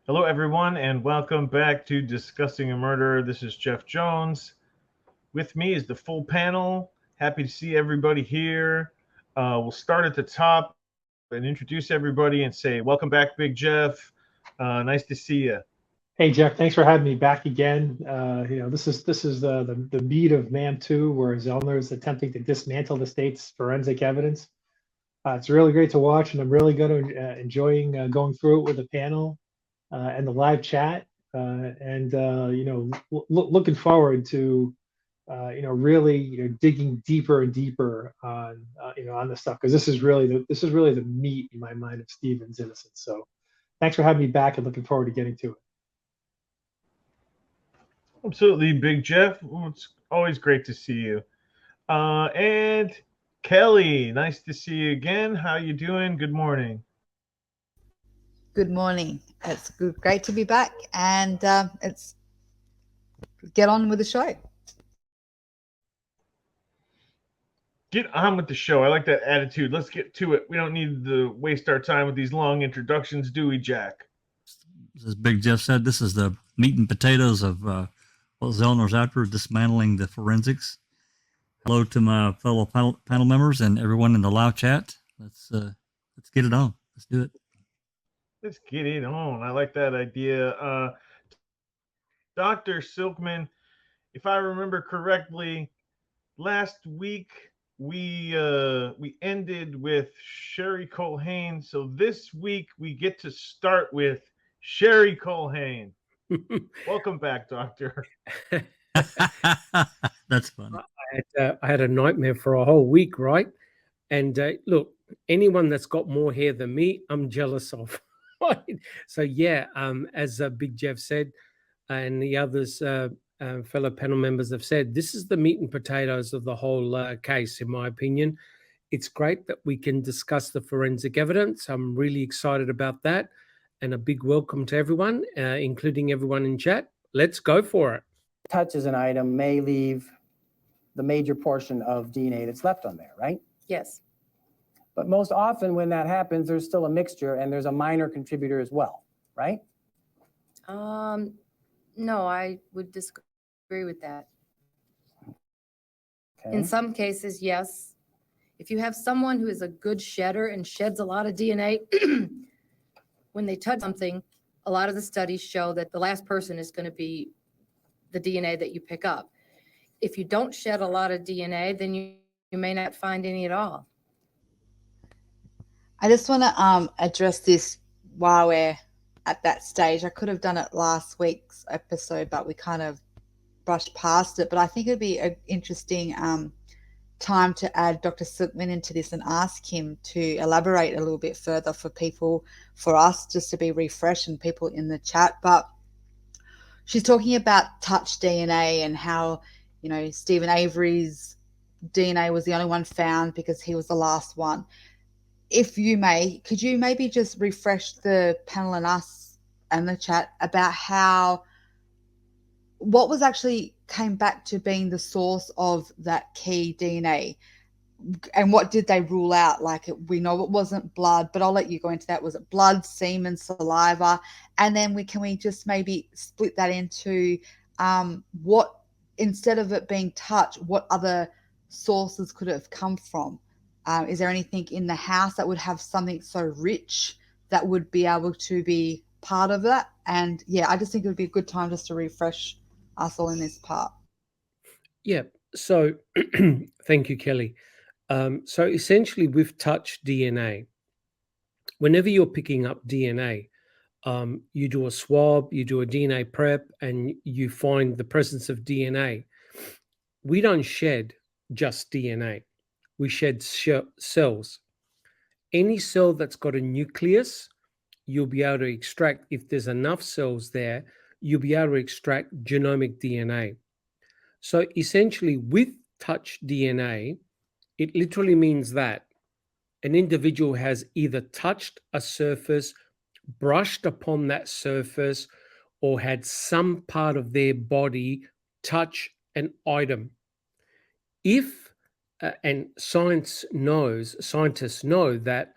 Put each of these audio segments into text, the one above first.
Hello, everyone, and welcome back to Discussing a Murder. This is Jeff Jones. With me is the full panel. Happy to see everybody here. We'll start at the top and introduce everybody and say, welcome back, Big Jeff. Nice to see you. Hey Jeff, thanks for having me back again. This is the meat of Man 2, where Zellner is attempting to dismantle the state's forensic evidence. It's really great to watch, and I'm really going to enjoying going through it with the panel and the live chat, looking forward to really digging deeper and deeper on on this stuff, because this is really the meat in my mind of Stephen's innocence. So thanks for having me back, and looking forward to getting to it. Absolutely, Big Jeff. Well, it's always great to see you. And Kelly, nice to see you again. How you doing? Good morning. Good morning. It's good, great to be back, and it's get on with the show. Get on with the show. I like that attitude. Let's get to it. We don't need to waste our time with these long introductions, do we, Jack? As Big Jeff said, this is the meat and potatoes of what Zellner's after, dismantling the forensics. Hello to my fellow panel members and everyone in the live chat. Let's get it on. Let's do it. Let's get it on. I like that idea. Dr. Silkman, if I remember correctly, last week we ended with Sherry Colhane. So this week we get to start with Sherry Colhane. Welcome back, Doctor. That's fun. I had a nightmare for a whole week, right? And look, anyone that's got more hair than me, I'm jealous of. Right? So yeah, as Big Jeff said, and the others, fellow panel members have said, this is the meat and potatoes of the whole case, in my opinion. It's great that we can discuss the forensic evidence. I'm really excited about that. And a big welcome to everyone, including everyone in chat. Let's go for it. Touches an item may leave the major portion of DNA that's left on there, right? Yes. But most often when that happens, there's still a mixture and there's a minor contributor as well, right? No, I would disagree with that. Okay. In some cases, yes. If you have someone who is a good shedder and sheds a lot of DNA, when they touch something, a lot of the studies show that the last person is going to be the DNA that you pick up. If you don't shed a lot of DNA, then you may not find any at all. I just want to address this while we're at that stage. I could have done it last week's episode, but we kind of brushed past it. But I think it'd be an interesting time to add Dr. Silkman into this and ask him to elaborate a little bit further for people, for us, just to be refreshed, and people in the chat. But she's talking about touch DNA and how, Stephen Avery's DNA was the only one found because he was the last one. If you may, could you maybe just refresh the panel and us and the chat about what was actually came back to being the source of that key DNA, and what did they rule out? Like, we know it wasn't blood, but I'll let you go into that. Was it blood, semen, saliva? And then can we just maybe split that into what, instead of it being touch, what other sources could it have come from? Is there anything in the house that would have something so rich that would be able to be part of that? And yeah, I just think it would be a good time just to refresh us all in this part. Yeah. So thank you, Kelly. So essentially, with touch DNA, whenever you're picking up DNA, you do a swab, you do a DNA prep, and you find the presence of DNA. We don't shed just DNA. We shed cells. Any cell that's got a nucleus, you'll be able to extract, if there's enough cells there, you'll be able to extract genomic DNA. So essentially, with touch DNA, it literally means that an individual has either touched a surface, brushed upon that surface, or had some part of their body touch an item. If and scientists know that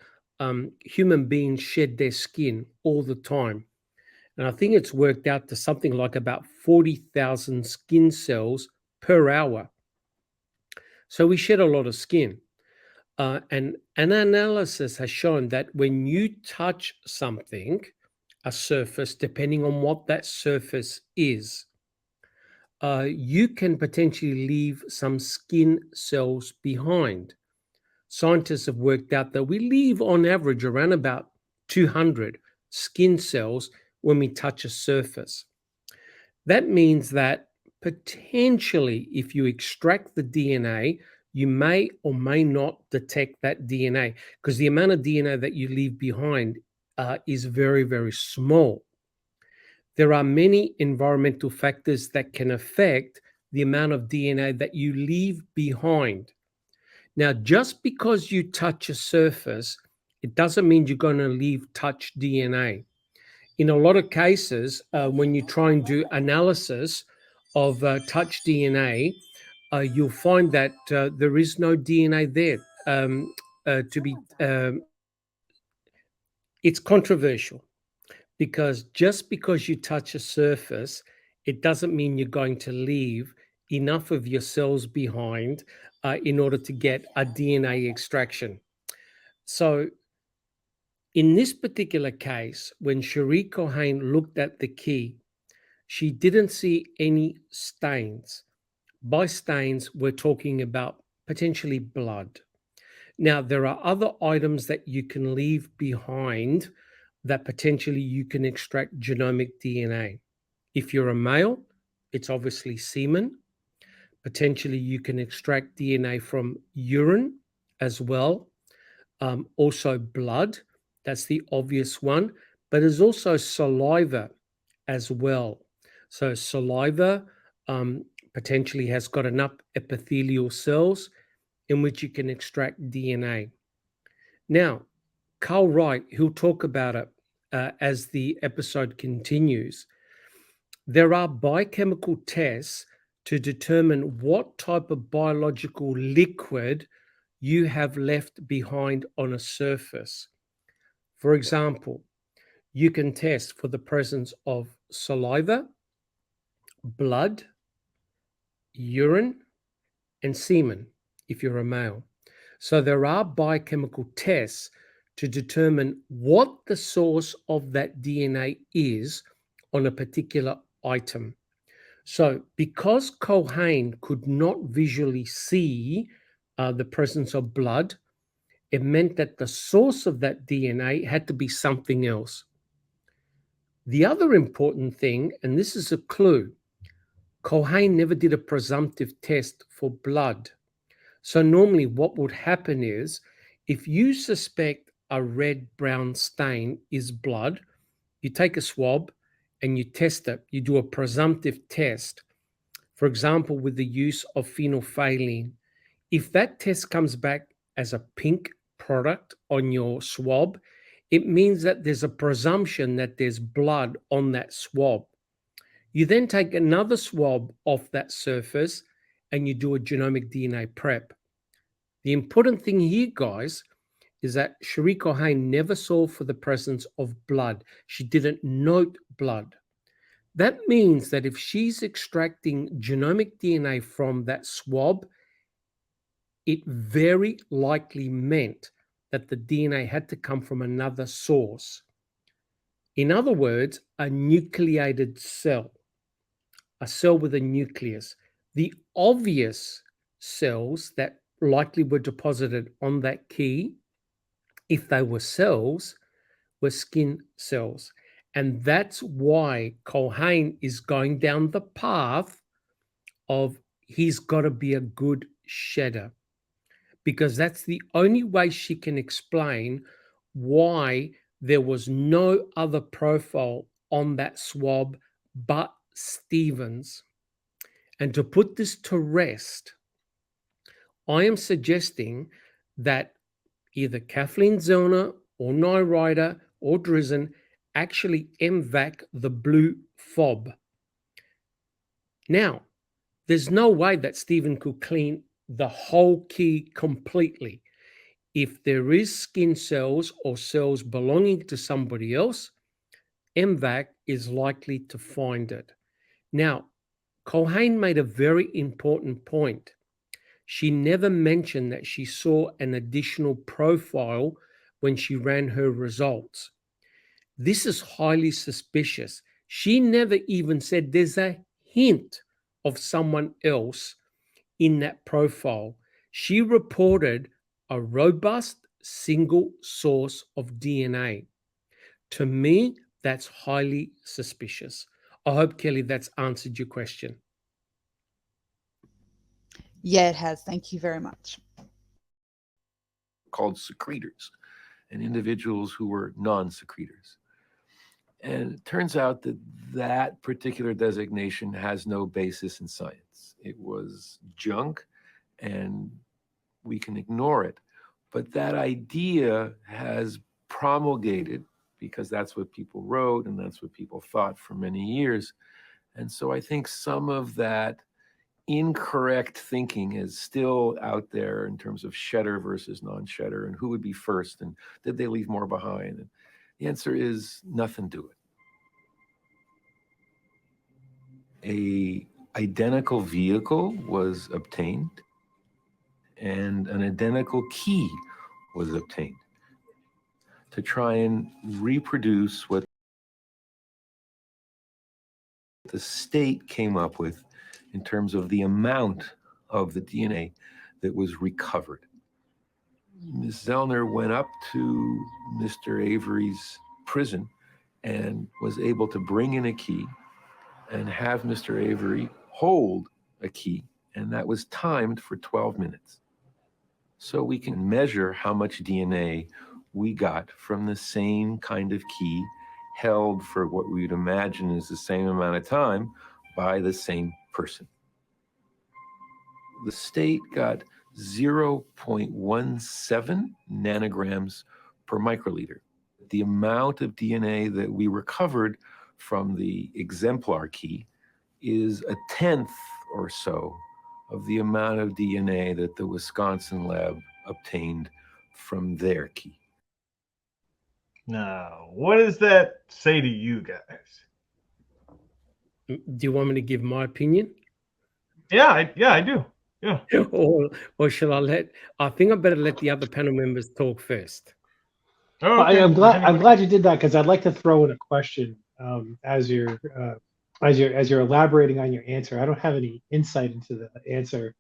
human beings shed their skin all the time. And I think it's worked out to something like about 40,000 skin cells per hour. So we shed a lot of skin. And an analysis has shown that when you touch something, a surface, depending on what that surface is, you can potentially leave some skin cells behind. Scientists have worked out that we leave on average around about 200 skin cells when we touch a surface. That means that potentially, if you extract the DNA, you may or may not detect that DNA, because the amount of DNA that you leave behind is very, very small. There are many environmental factors that can affect the amount of DNA that you leave behind. Now, just because you touch a surface, it doesn't mean you're going to leave touch DNA. In a lot of cases, when you try and do analysis of touch DNA, you'll find that there is no DNA there. It's controversial, because just because you touch a surface, it doesn't mean you're going to leave enough of your cells behind in order to get a DNA extraction. So in this particular case, when Cherie Cohen looked at the key, she didn't see any stains. By stains, we're talking about potentially blood. Now, there are other items that you can leave behind that potentially you can extract genomic DNA. If you're a male, it's obviously semen. Potentially, you can extract DNA from urine as well. Also blood, that's the obvious one, but there's also saliva as well. So saliva potentially has got enough epithelial cells in which you can extract DNA. Now, Carl Wright, he'll talk about it as the episode continues. There are biochemical tests to determine what type of biological liquid you have left behind on a surface. For example, you can test for the presence of saliva, blood, urine, and semen if you're a male. So there are biochemical tests to determine what the source of that DNA is on a particular item. So because Cohen could not visually see the presence of blood, it meant that the source of that DNA had to be something else. The other important thing, and this is a clue, Cohen never did a presumptive test for blood. So normally what would happen is, if you suspect a red-brown stain is blood, you take a swab and you test it. You do a presumptive test, for example, with the use of phenolphthalein. If that test comes back as a pink product on your swab, it means that there's a presumption that there's blood on that swab. You then take another swab off that surface and you do a genomic DNA prep. The important thing here, guys, is that Cherie Cohen never saw for the presence of blood. She didn't note blood. That means that if she's extracting genomic DNA from that swab, it very likely meant that the DNA had to come from another source. In other words, a nucleated cell, a cell with a nucleus. The obvious cells that likely were deposited on that key, if they were cells, were skin cells. And that's why Cohen is going down the path of he's got to be a good shedder, because that's the only way she can explain why there was no other profile on that swab but Stevens. And to put this to rest, I am suggesting that either Kathleen Zellner or Nye Ryder or Drizzen actually MVAC the blue fob. Now, there's no way that Stephen could clean the whole key completely. If there is skin cells or cells belonging to somebody else, MVAC is likely to find it. Now, Culhane made a very important point. She never mentioned that she saw an additional profile when she ran her results. This is highly suspicious. She never even said there's a hint of someone else in that profile. She reported a robust single source of DNA. To me, that's highly suspicious. I hope, Kellie, that's answered your question. Yeah, it has. Thank you very much. Called secretors and individuals who were non-secretors. And it turns out that that particular designation has no basis in science. It was junk and we can ignore it. But that idea has promulgated because that's what people wrote and that's what people thought for many years. And so I think some of that incorrect thinking is still out there in terms of shedder versus non-shedder and who would be first and did they leave more behind? And the answer is nothing to it. A identical vehicle was obtained and an identical key was obtained to try and reproduce what the state came up with in terms of the amount of the DNA that was recovered. Ms. Zellner went up to Mr. Avery's prison and was able to bring in a key and have Mr. Avery hold a key, and that was timed for 12 minutes. So we can measure how much DNA we got from the same kind of key held for what we would imagine is the same amount of time by the same person. The state got 0.17 nanograms per microliter. The amount of DNA that we recovered from the exemplar key is a tenth or so of the amount of DNA that the Wisconsin lab obtained from their key. Now, what does that say to you guys? Do you want me to give my opinion? Yeah, I do. Yeah. Or shall I think I better let the other panel members talk first. Oh, Well, okay. I'm glad you did that because I'd like to throw in a question as you're elaborating on your answer. I don't have any insight into the answer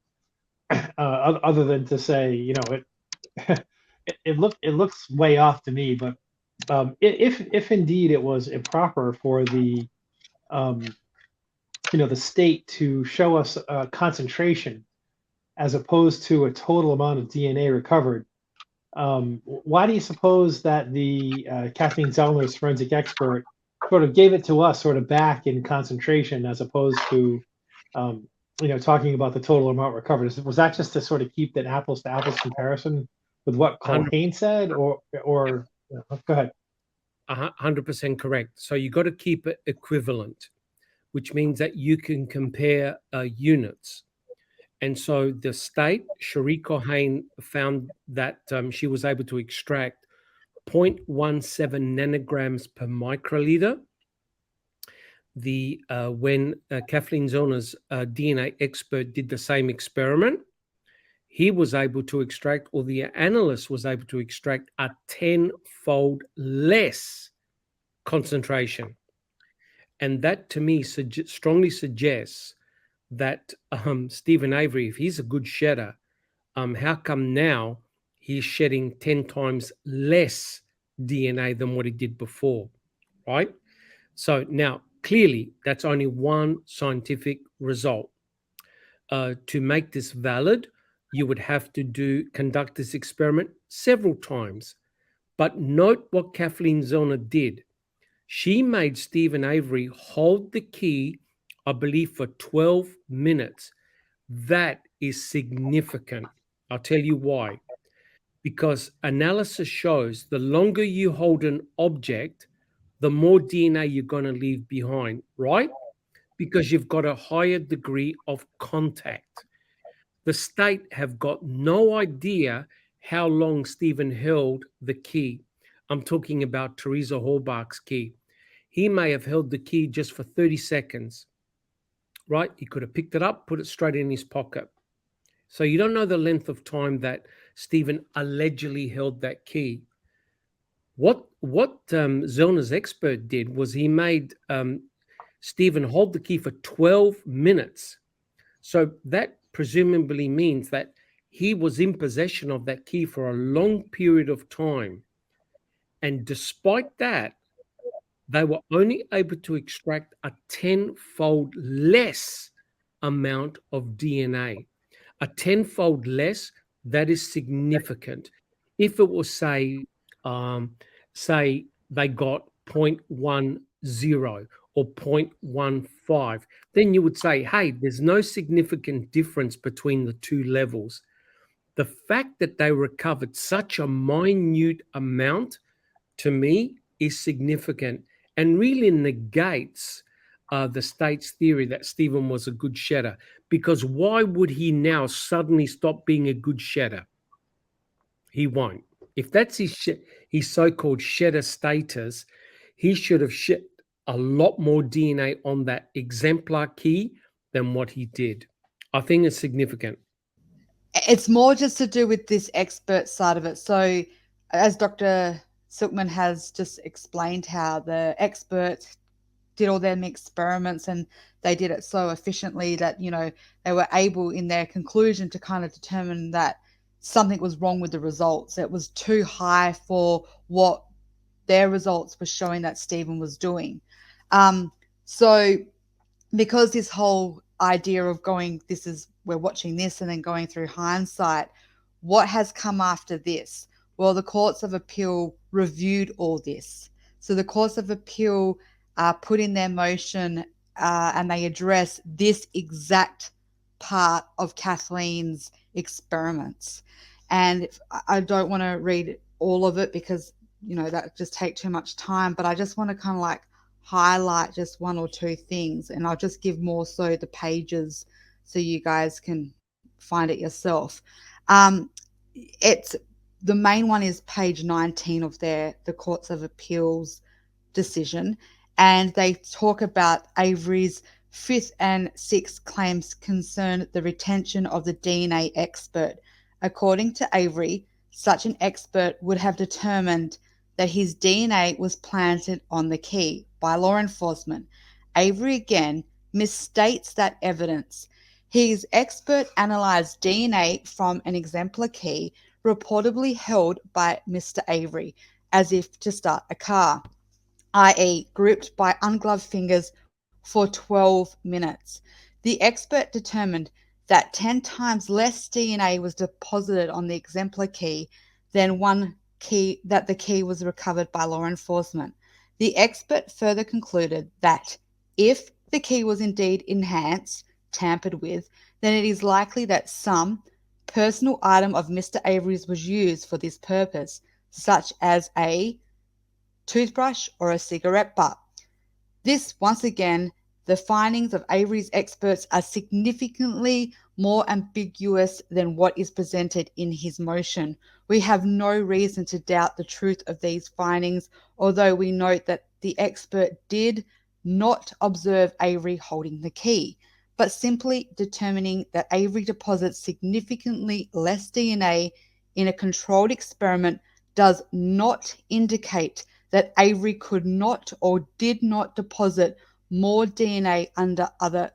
other than to say, you know, it looks way off to me. But if indeed it was improper for the the state to show us a concentration as opposed to a total amount of DNA recovered, why do you suppose that the Kathleen Zellner's forensic expert sort of gave it to us sort of back in concentration as opposed to talking about the total amount recovered? Was that just to sort of keep that apples to apples comparison with what Culhane said, or go ahead? 100% correct. So you got to keep it equivalent, which means that you can compare units. And so the state, Cherie Culhane, found that she was able to extract 0.17 nanograms per microliter. When Kathleen Zellner's DNA expert did the same experiment, he was able to extract, or the analyst was able to extract, a 10-fold less concentration. And that, to me, strongly suggests that Stephen Avery, if he's a good shedder, how come now he's shedding 10 times less DNA than what he did before, right? So now, clearly, that's only one scientific result. To make this valid, you would have to conduct this experiment several times. But note what Kathleen Zellner did. She made Stephen Avery hold the key, I believe, for 12 minutes. That is significant. I'll tell you why. Because analysis shows the longer you hold an object, the more DNA you're going to leave behind, right? Because you've got a higher degree of contact. The state have got no idea how long Stephen held the key. I'm talking about Teresa Halbach's key. he may have held the key just for 30 seconds, right? He could have picked it up, put it straight in his pocket. So you don't know the length of time that Stephen allegedly held that key. What Zellner's expert did was he made Stephen hold the key for 12 minutes. So that presumably means that he was in possession of that key for a long period of time. And despite that, they were only able to extract a 10-fold less amount of DNA. A 10-fold less, that is significant. If it was, say they got 0.10 or 0.15, then you would say, hey, there's no significant difference between the two levels. The fact that they recovered such a minute amount, to me, is significant and really negates the state's theory that Stephen was a good shedder. Because why would he now suddenly stop being a good shedder? He won't. If that's his so-called shedder status, he should have shed a lot more DNA on that exemplar key than what he did. I think it's significant. It's more just to do with this expert side of it. So as Dr. Silkman has just explained how the experts did all their experiments and they did it so efficiently that, you know, they were able in their conclusion to kind of determine that something was wrong with the results. It was too high for what their results were showing that Stephen was doing. So because this whole idea of going, we're watching this and then going through hindsight, what has come after this? Well, the courts of appeal reviewed all this. So the courts of appeal put in their motion and they address this exact part of Kathleen's experiments. And I don't want to read all of it because, you know, that just take too much time, but I just want to kind of like highlight just one or two things, and I'll just give more so the pages so you guys can find it yourself. It's the main one is page 19 of the Courts of Appeals decision, and they talk about Avery's 5th and 6th claims concern the retention of the DNA expert. According to Avery, such an expert would have determined that his DNA was planted on the key by law enforcement. Avery again misstates that evidence. His expert analyzed DNA from an exemplar key reportedly held by Mr. Avery as if to start a car, i.e. gripped by ungloved fingers for 12 minutes. The expert determined that 10 times less DNA was deposited on the exemplar key than one key that the key was recovered by law enforcement. The expert further concluded that if the key was indeed enhanced, tampered with, then it is likely that some personal item of Mr. Avery's was used for this purpose, such as a toothbrush or a cigarette butt. This, once again, the findings of Avery's experts are significantly more ambiguous than what is presented in his motion. We have no reason to doubt the truth of these findings, although we note that the expert did not observe Avery holding the key, but simply determining that Avery deposits significantly less DNA in a controlled experiment does not indicate that Avery could not or did not deposit more DNA under other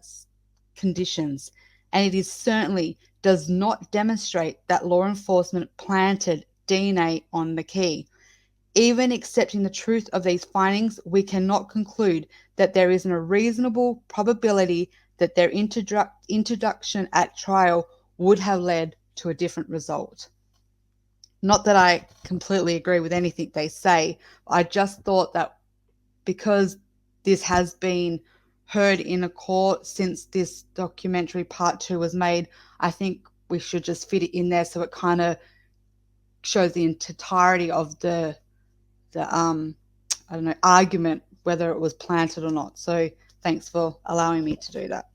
conditions, and it is certainly does not demonstrate that law enforcement planted DNA on the key. Even accepting the truth of these findings, we cannot conclude that there isn't a reasonable probability that their introduction at trial would have led to a different result. Not that I completely agree with anything they say. I just thought that because this has been heard in a court since this documentary part 2 was made, I think we should just fit it in there so it kind of shows the entirety of the argument, whether it was planted or not. So thanks for allowing me to do that.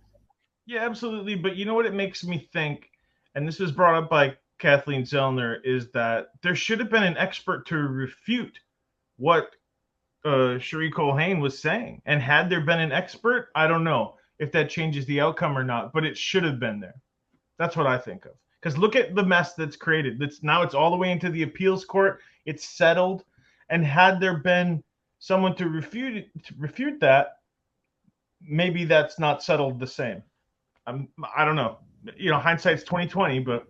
Yeah, absolutely. But you know what it makes me think, and this was brought up by Kathleen Zellner, is that there should have been an expert to refute what Cherie Colhane was saying. And had there been an expert, I don't know if that changes the outcome or not, but it should have been there. That's what I think of. Because look at the mess that's created. Now it's all the way into the appeals court. It's settled. And had there been someone to refute that, maybe that's not settled the same. I don't know. Hindsight's 2020, but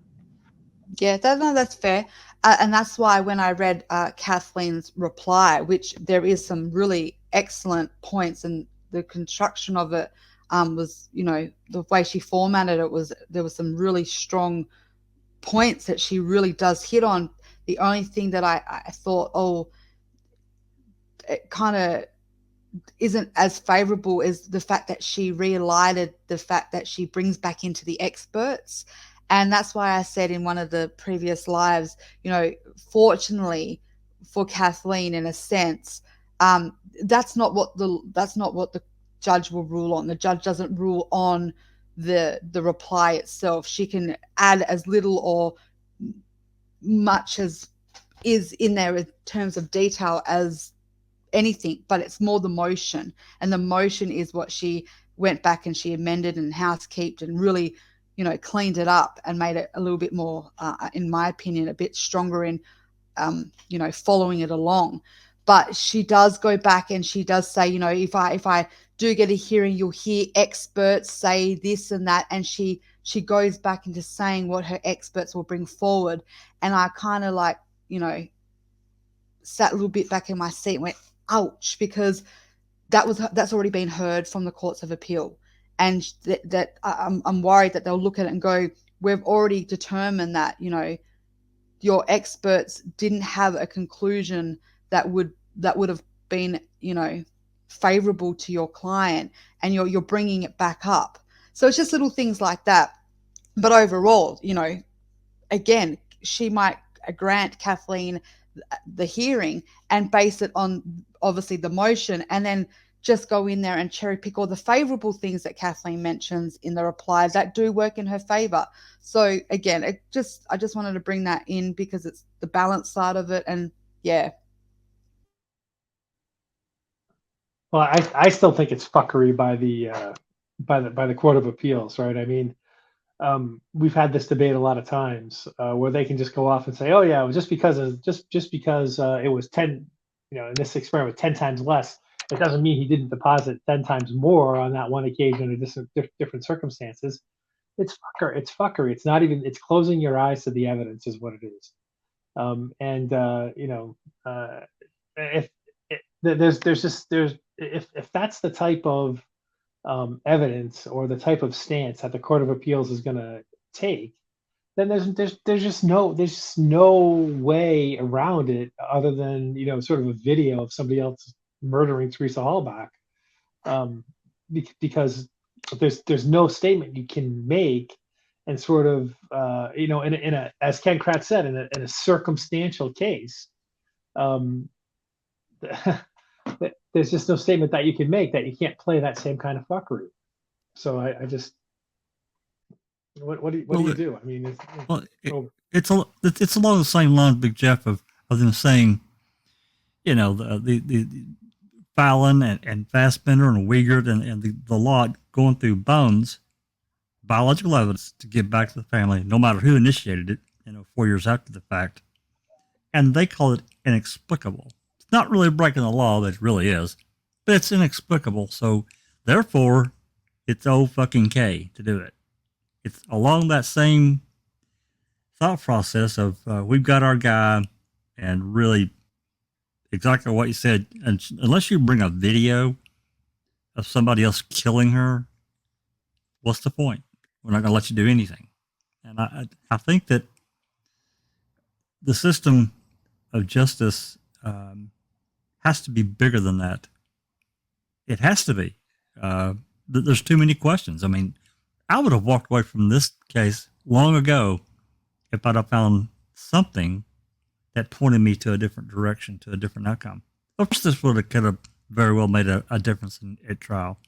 Yeah, that's fair. And that's why when I read Kathleen's reply, which there is some really excellent points, and the construction of it was, the way she formatted it there was some really strong points that she really does hit on. The only thing that I thought, it kind of isn't as favorable is the fact that she relighted the fact that she brings back into the experts. And that's why I said in one of the previous lives, fortunately for Kathleen, in a sense, that's not what the judge will rule on. The judge doesn't rule on the reply itself. She can add as little or much as is in there in terms of detail as anything, but it's more the motion, and the motion is what she went back and she amended and housekeeped and really cleaned it up and made it a little bit more, in my opinion, a bit stronger in following it along. But she does go back and she does say, if I do get a hearing, you'll hear experts say this and that, and she goes back into saying what her experts will bring forward. And I kind of sat a little bit back in my seat and went, ouch, because that's already been heard from the courts of appeal, and that I'm worried that they'll look at it and go, we've already determined that your experts didn't have a conclusion that would have been favorable to your client, and you're bringing it back up. So it's just little things like that. But overall, again, she might grant Kathleen the hearing and base it on obviously the motion, and then just go in there and cherry pick all the favorable things that Kathleen mentions in the reply that do work in her favor. So again, I just wanted to bring that in because it's the balance side of it. And yeah. Well, I still think it's fuckery by the Court of Appeals, right? I mean, we've had this debate a lot of times where they can just go off and say, "Oh yeah, just because it was 10, in this experiment 10 times less, it doesn't mean he didn't deposit 10 times more on that one occasion in different circumstances." It's fuckery. It's not even. It's closing your eyes to the evidence, is what it is. If that's the type of evidence or the type of stance that the Court of Appeals is going to take, then there's just no way around it other than sort of a video of somebody else murdering Teresa Hallbach, because there's no statement you can make, and sort of in a, as Ken Kratz said, in a circumstantial case, there's just no statement that you can make that you can't play that same kind of fuckery. So I just, what do you do? I mean, it's along the same lines, Big Jeff, of them saying, the Fallon and Fassbender and Wiegert and the lot going through bones, biological evidence to give back to the family, no matter who initiated it, 4 years after the fact. And they call it inexplicable. It's not really breaking the law, that it really is, but it's inexplicable. So therefore, it's O-fucking-K to do it. It's along that same thought process of we've got our guy, and really exactly what you said. And unless you bring a video of somebody else killing her, what's the point? We're not going to let you do anything. And I think that the system of justice has to be bigger than that. It has to be. There's too many questions. I mean, I would have walked away from this case long ago if I'd have found something that pointed me to a different direction, to a different outcome. Of course, this could have very well made a difference at trial.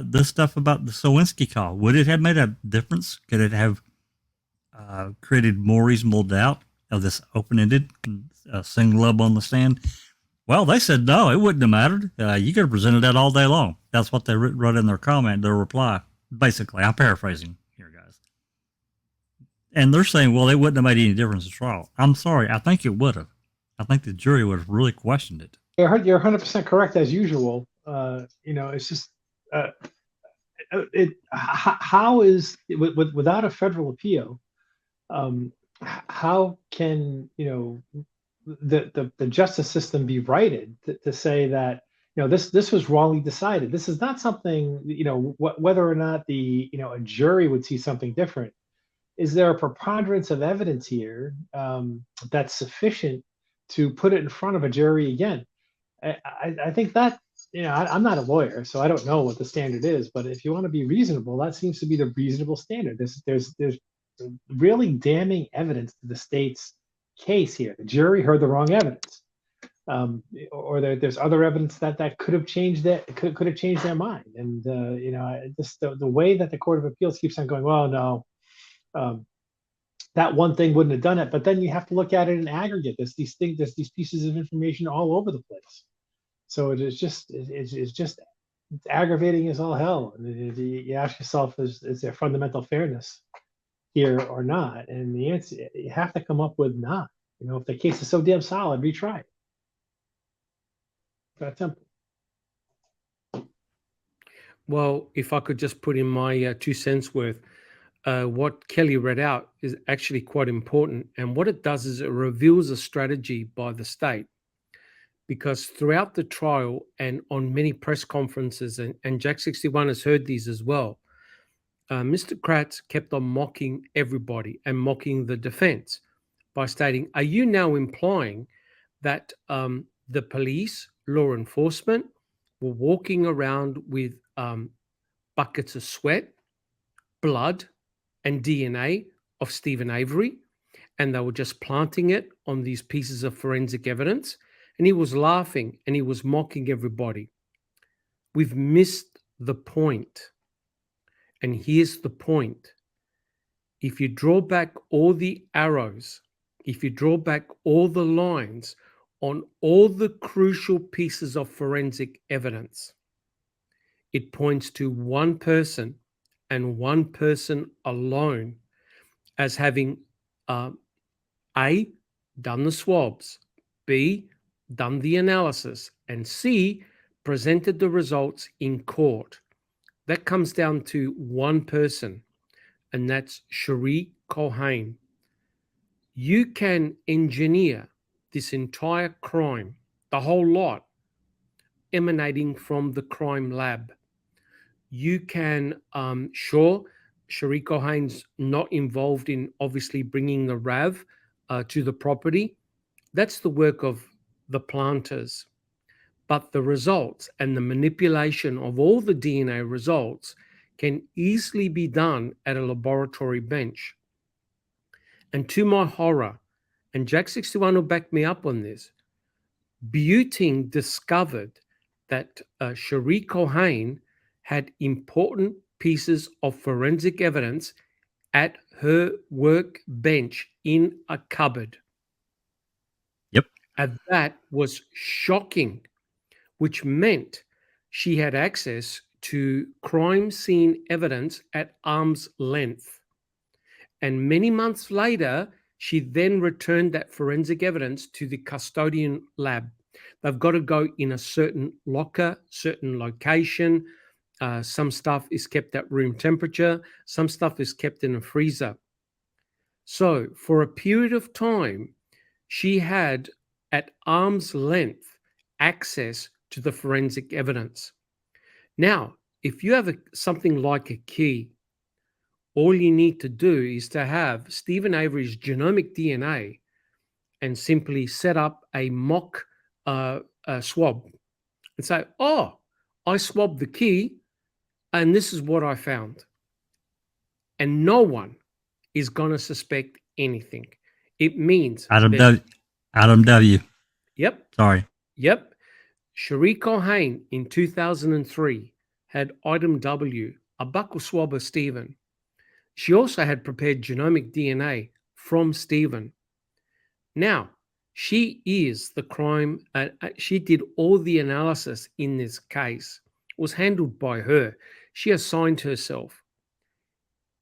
This stuff about the Sowinski call, would it have made a difference? Could it have created more reasonable doubt of this open-ended single lub on the stand? Well, they said no, it wouldn't have mattered. You could have presented that all day long. That's what they wrote in their comment, their reply. Basically, I'm paraphrasing here, guys. And they're saying, well, it wouldn't have made any difference at trial. I'm sorry, I think it would have. I think the jury would have really questioned it. You're 100% correct as usual. It's just how is without a federal appeal, how can the justice system be righted to say that this was wrongly decided? This is not something whether or not a jury would see something different. Is there a preponderance of evidence here that's sufficient to put it in front of a jury again? I think that I'm not a lawyer, so I don't know what the standard is. But if you want to be reasonable, that seems to be the reasonable standard. There's really damning evidence to the state's case here. The jury heard the wrong evidence, or there's other evidence that could have changed could have changed their mind. And just the way that the Court of Appeals keeps on going, well, no. That one thing wouldn't have done it, but then you have to look at it in aggregate. There's these pieces of information all over the place. So it's just aggravating as all hell. And you ask yourself, is there fundamental fairness here or not? And the answer, you have to come up with not. If the case is so damn solid, retry it. That simple. Well, if I could just put in my 2 cents worth, what Kellie read out is actually quite important. And what it does is it reveals a strategy by the state. Because throughout the trial and on many press conferences, and Jack 61 has heard these as well, Mr. Kratz kept on mocking everybody and mocking the defense by stating, are you now implying that the police, law enforcement, were walking around with buckets of sweat, blood, and DNA of Stephen Avery, and they were just planting it on these pieces of forensic evidence? And he was laughing and he was mocking everybody. We've missed the point. And here's the point. If you draw back all the arrows, if you draw back all the lines on all the crucial pieces of forensic evidence, it points to one person and one person alone as having A, done the swabs, B, done the analysis, and C, presented the results in court. That comes down to one person, and that's Cherie Culhane. You can engineer this entire crime, the whole lot, emanating from the crime lab. You can, sure, Cherie Culhane's not involved in obviously bringing the RAV to the property. That's the work of the planters. But the results and the manipulation of all the DNA results can easily be done at a laboratory bench. And to my horror, and Jack 61 will back me up on this, Buting discovered that Cherie Culhane had important pieces of forensic evidence at her workbench in a cupboard. Yep. And that was shocking, which meant she had access to crime scene evidence at arm's length. And many months later, she then returned that forensic evidence to the custodian lab. They've got to go in a certain locker, certain location. Some stuff is kept at room temperature. Some stuff is kept in a freezer. So for a period of time, she had at arm's length access to the forensic evidence. Now, if you have something like a key, all you need to do is to have Stephen Avery's genomic DNA and simply set up a mock swab and say, oh, I swabbed the key and this is what I found. And no one is going to suspect anything. It means Adam W. Yep. Sorry. Yep. Cherie Culhane in 2003 had item W, a buccal swab of Stephen. She also had prepared genomic DNA from Stephen. Now, She is the crime. She did all the analysis in this case. It was handled by her. She assigned herself.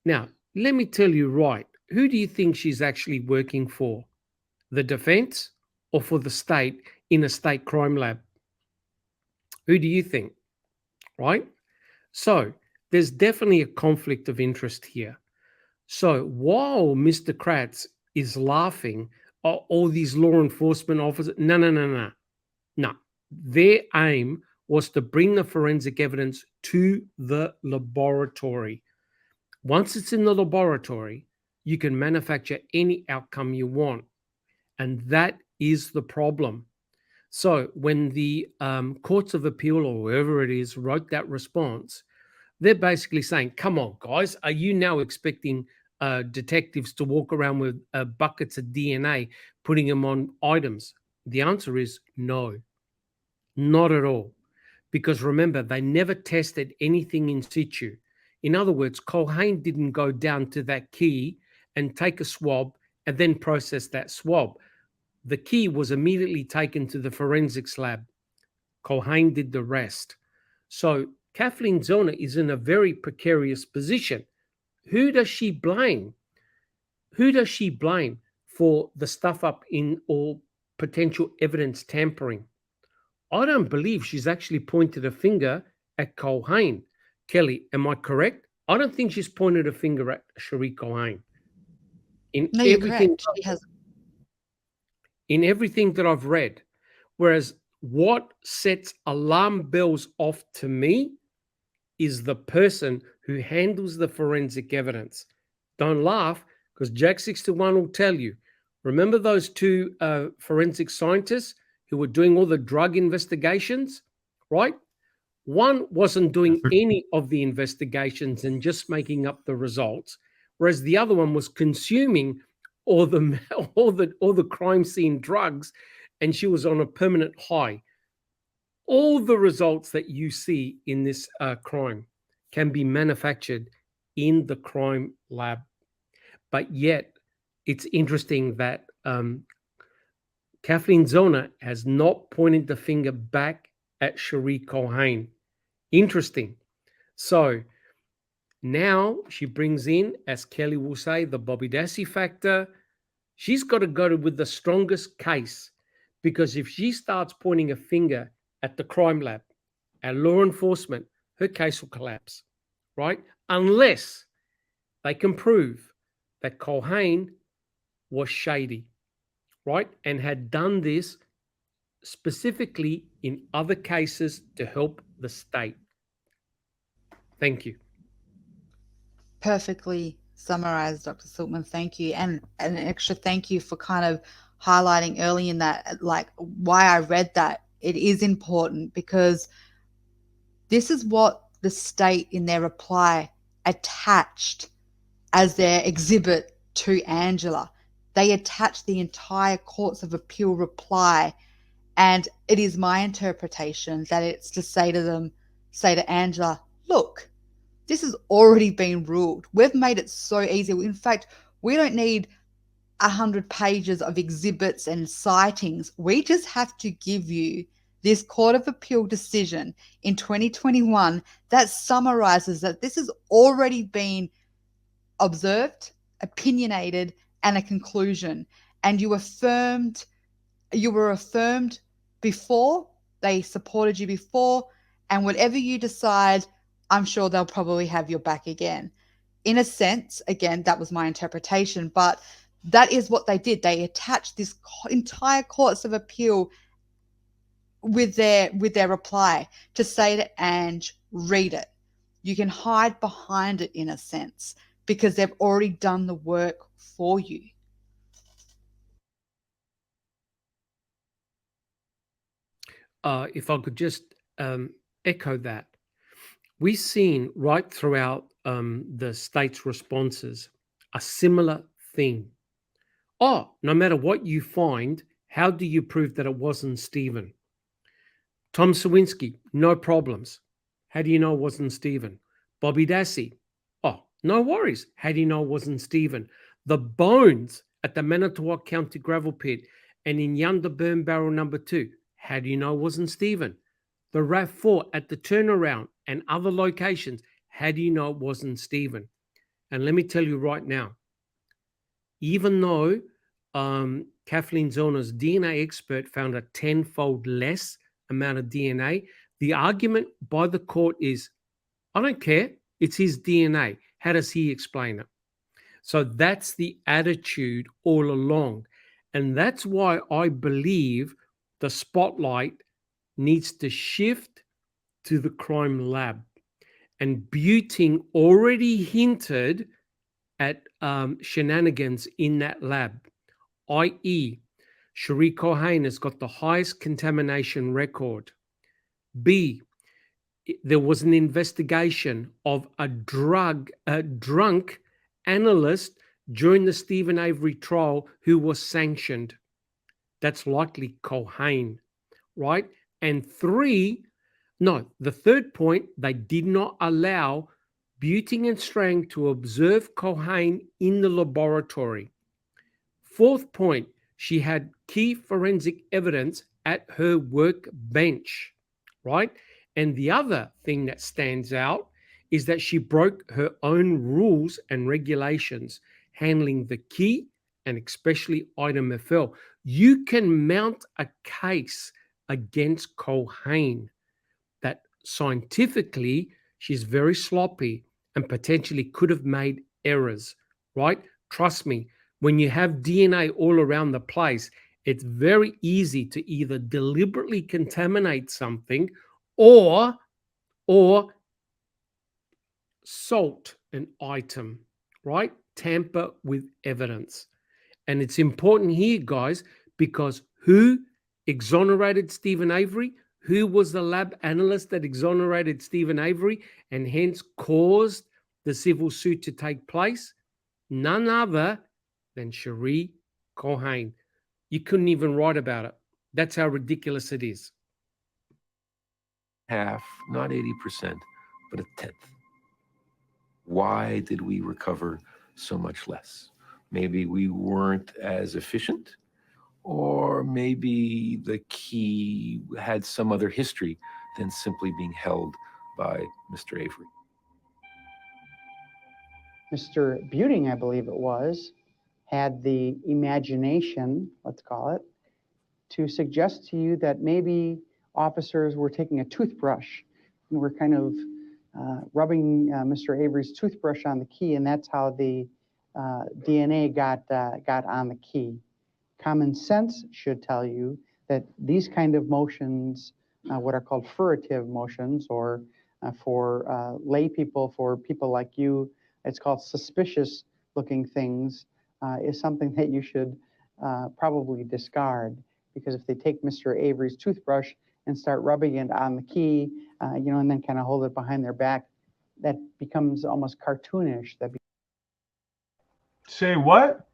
Now, let me tell you right, who do you think she's actually working for? The defense or for the state in a state crime lab? Who do you think? Right? So there's definitely a conflict of interest here. So while Mr. Kratz is laughing at all these law enforcement officers, no. Their aim was to bring the forensic evidence to the laboratory. Once it's in the laboratory, you can manufacture any outcome you want. And that is the problem. So when the courts of appeal or whoever it is wrote that response, they're basically saying, come on, guys, are you now expecting detectives to walk around with buckets of DNA, putting them on items? The answer is no, not at all. Because remember, they never tested anything in situ. In other words, Culhane didn't go down to that key and take a swab and then process that swab. The key was immediately taken to the forensics lab. Culhane did the rest. So Kathleen Zellner is in a very precarious position. Who does she blame? Who does she blame for the stuff up in or potential evidence tampering? I don't believe she's actually pointed a finger at Culhane. Kellie, am I correct? I don't think she's pointed a finger at Cherie Culhane. No, you're correct. She has. In everything that I've read. Whereas what sets alarm bells off to me is the person who handles the forensic evidence. Don't laugh, because Jack 61 will tell you. Remember those two forensic scientists who were doing all the drug investigations, right? One wasn't doing any of the investigations and just making up the results, whereas the other one was consuming all the crime scene drugs, and she was on a permanent high. All the results that you see in this crime can be manufactured in the crime lab. But yet, it's interesting that Kathleen Zellner has not pointed the finger back at Cherie Culhane. Interesting. So now she brings in, as Kellie will say, the Bobby Dassey factor. She's got to go with the strongest case, because if she starts pointing a finger at the crime lab, at law enforcement, her case will collapse, right? Unless they can prove that Culhane was shady, right? And had done this specifically in other cases to help the state. Thank you. Perfectly summarized, Dr. Silkman. Thank you. And an extra thank you for kind of highlighting early in that, like, why I read that. It is important because this is what the state in their reply attached as their exhibit to Angela. They attached the entire Courts of Appeal reply, and it is my interpretation that it's to say to Angela, look, this has already been ruled. We've made it so easy. In fact, we don't need 100 pages of exhibits and sightings. We just have to give you this Court of Appeal decision in 2021 that summarizes that this has already been observed, opinionated, and a conclusion. And you were affirmed before, they supported you before, and whatever you decide, I'm sure they'll probably have your back again. In a sense, again, that was my interpretation, but that is what they did. They attached this entire Courts of Appeal with their reply to say to Ange, read it. You can hide behind it in a sense because they've already done the work for you. If I could just echo that. We've seen right throughout the state's responses a similar thing. Oh, no matter what you find, how do you prove that it wasn't Stephen? Tom Sawinski, no problems. How do you know it wasn't Stephen? Bobby Dassey, oh, no worries. How do you know it wasn't Stephen? The bones at the Manitowoc County gravel pit And in Yonder Burn Barrel number 2, how do you know it wasn't Stephen? The RAV4 at the turnaround and other locations, how do you know it wasn't Stephen? And let me tell you right now, even though Kathleen Zellner's DNA expert found a 10-fold less amount of DNA, the argument by the court is, I don't care, it's his DNA. How does he explain it? So that's the attitude all along. And that's why I believe the spotlight needs to shift to the crime lab. And Buting already hinted at shenanigans in that lab, i.e., Cherie Cohen has got the highest contamination record. B, there was an investigation of a drunk analyst during the Stephen Avery trial who was sanctioned. That's likely Cohen, right? And the third point, they did not allow Buting and Strang to observe Cohen in the laboratory. Fourth point, she had key forensic evidence at her workbench, right? And the other thing that stands out is that she broke her own rules and regulations handling the key and especially item FL. You can mount a case against Cohen that scientifically she's very sloppy and potentially could have made errors, right? Trust me, when you have DNA all around the place, it's very easy to either deliberately contaminate something or salt an item, right? Tamper with evidence. And it's important here, guys, because who exonerated Stephen Avery? Who was the lab analyst that exonerated Stephen Avery and hence caused the civil suit to take place? None other than Cherie Cohen. You couldn't even write about it. That's how ridiculous it is. Half, not 80%, but a tenth. Why did we recover so much less? Maybe we weren't as efficient, or maybe the key had some other history than simply being held by Mr. Avery. Mr. Buting, I believe it was, had the imagination, let's call it, to suggest to you that maybe officers were taking a toothbrush and were kind of rubbing Mr. Avery's toothbrush on the key, and that's how the DNA got on the key. Common sense should tell you that these kind of motions, what are called furtive motions, or for lay people, for people like you, it's called suspicious looking things, is something that you should probably discard. Because if they take Mr. Avery's toothbrush and start rubbing it on the key, and then kind of hold it behind their back, that becomes almost cartoonish. Say what?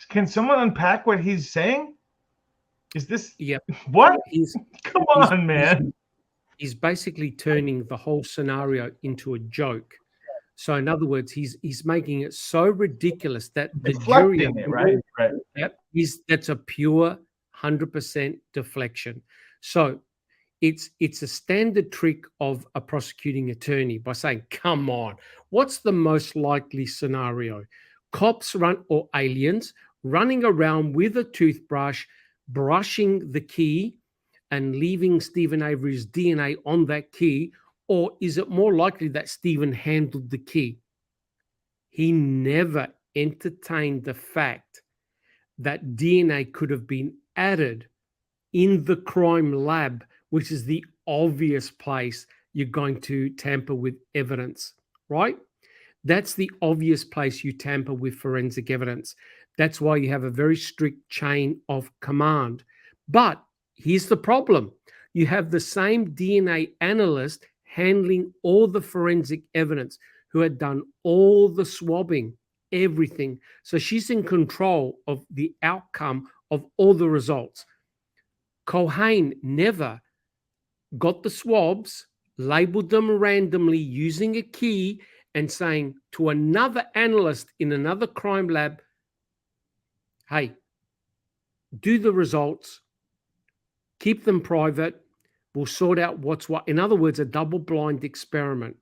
Can someone unpack what he's saying? Is this? Yep. What? Come on, man. He's basically turning the whole scenario into a joke. So in other words, he's making it so ridiculous that the jury, right? Yep, that's a pure 100% deflection. So it's a standard trick of a prosecuting attorney by saying, come on, what's the most likely scenario? Cops or aliens running around with a toothbrush, brushing the key and leaving Stephen Avery's DNA on that key, or is it more likely that Stephen handled the key? He never entertained the fact that DNA could have been added in the crime lab, which is the obvious place you're going to tamper with evidence, right? That's the obvious place you tamper with forensic evidence. That's why you have a very strict chain of command. But here's the problem. You have the same DNA analyst handling all the forensic evidence, who had done all the swabbing, everything. So she's in control of the outcome of all the results. Cohen never got the swabs, labeled them randomly using a key, and saying to another analyst in another crime lab, hey, do the results, keep them private. We'll sort out what's what. In other words, a double-blind experiment.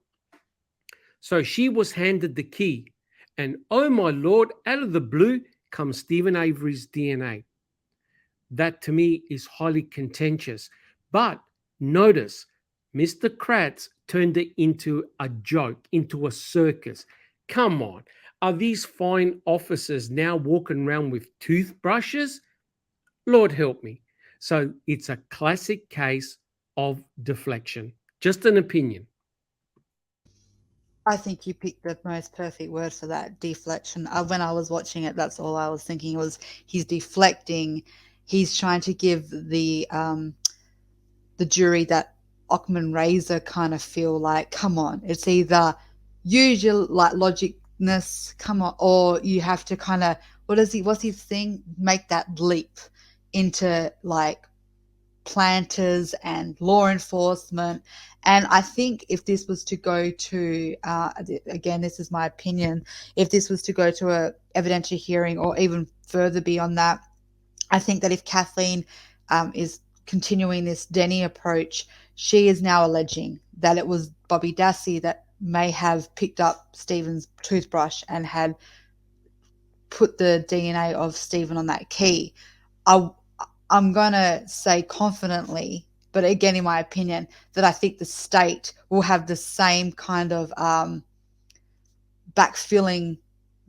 So she was handed the key, and oh my Lord, out of the blue comes Stephen Avery's DNA. That to me is highly contentious. But notice, Mr. Kratz turned it into a joke, into a circus. Come on. Are these fine officers now walking around with toothbrushes? Lord help me. So it's a classic case of deflection. Just an opinion. I think you picked the most perfect word for that, deflection. When I was watching it, that's all I was thinking was he's deflecting. He's trying to give the jury that Ockman Razor kind of feel like, come on, it's either use your like logicness, come on, or you have to kind of what's his thing? Make that leap into like planters and law enforcement. And I think if this was to go to, again, this is my opinion, if this was to go to a evidentiary hearing or even further beyond that, I think that if Kathleen is continuing this Denny approach, she is now alleging that it was Bobby Dassey that may have picked up Stephen's toothbrush and had put the DNA of Stephen on that key. I'm going to say confidently, but again, in my opinion, that I think the state will have the same kind of backfilling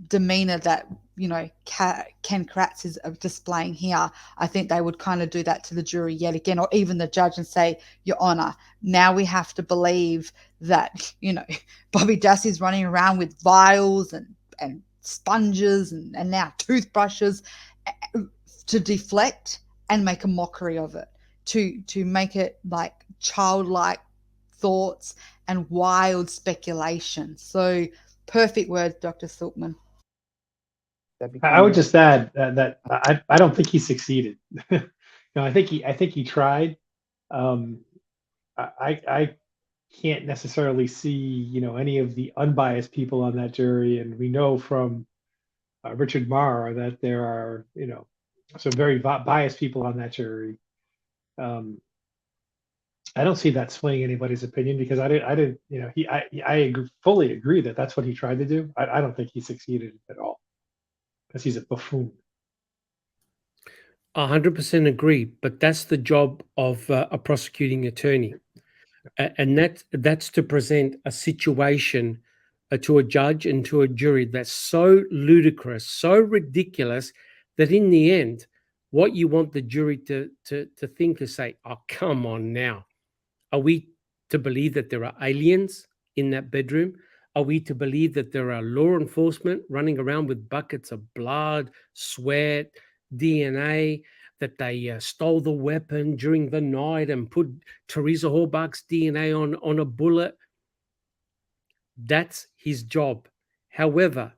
demeanor that, you know, Ken Kratz is displaying here. I think they would kind of do that to the jury yet again, or even the judge, and say, Your Honor, now we have to believe that, you know, Bobby Dassey's running around with vials and sponges and now toothbrushes to deflect and make a mockery of it, to make it like childlike thoughts and wild speculation. So perfect words, Dr. Silkman. I would just add that I don't think he succeeded. I think he tried. I can't necessarily see any of the unbiased people on that jury, and we know from Richard Marr that there are some very biased people on that jury. I don't see that swaying anybody's opinion, because I fully agree that that's what he tried to do. I don't think he succeeded at all, because he's a buffoon. 100% agree, but that's the job of a prosecuting attorney, and that's to present a situation to a judge and to a jury that's so ludicrous, so ridiculous, that in the end, what you want the jury to think is say, oh, come on now. Are we to believe that there are aliens in that bedroom? Are we to believe that there are law enforcement running around with buckets of blood, sweat, DNA, that they stole the weapon during the night and put Teresa Horbach's DNA on a bullet? That's his job. However,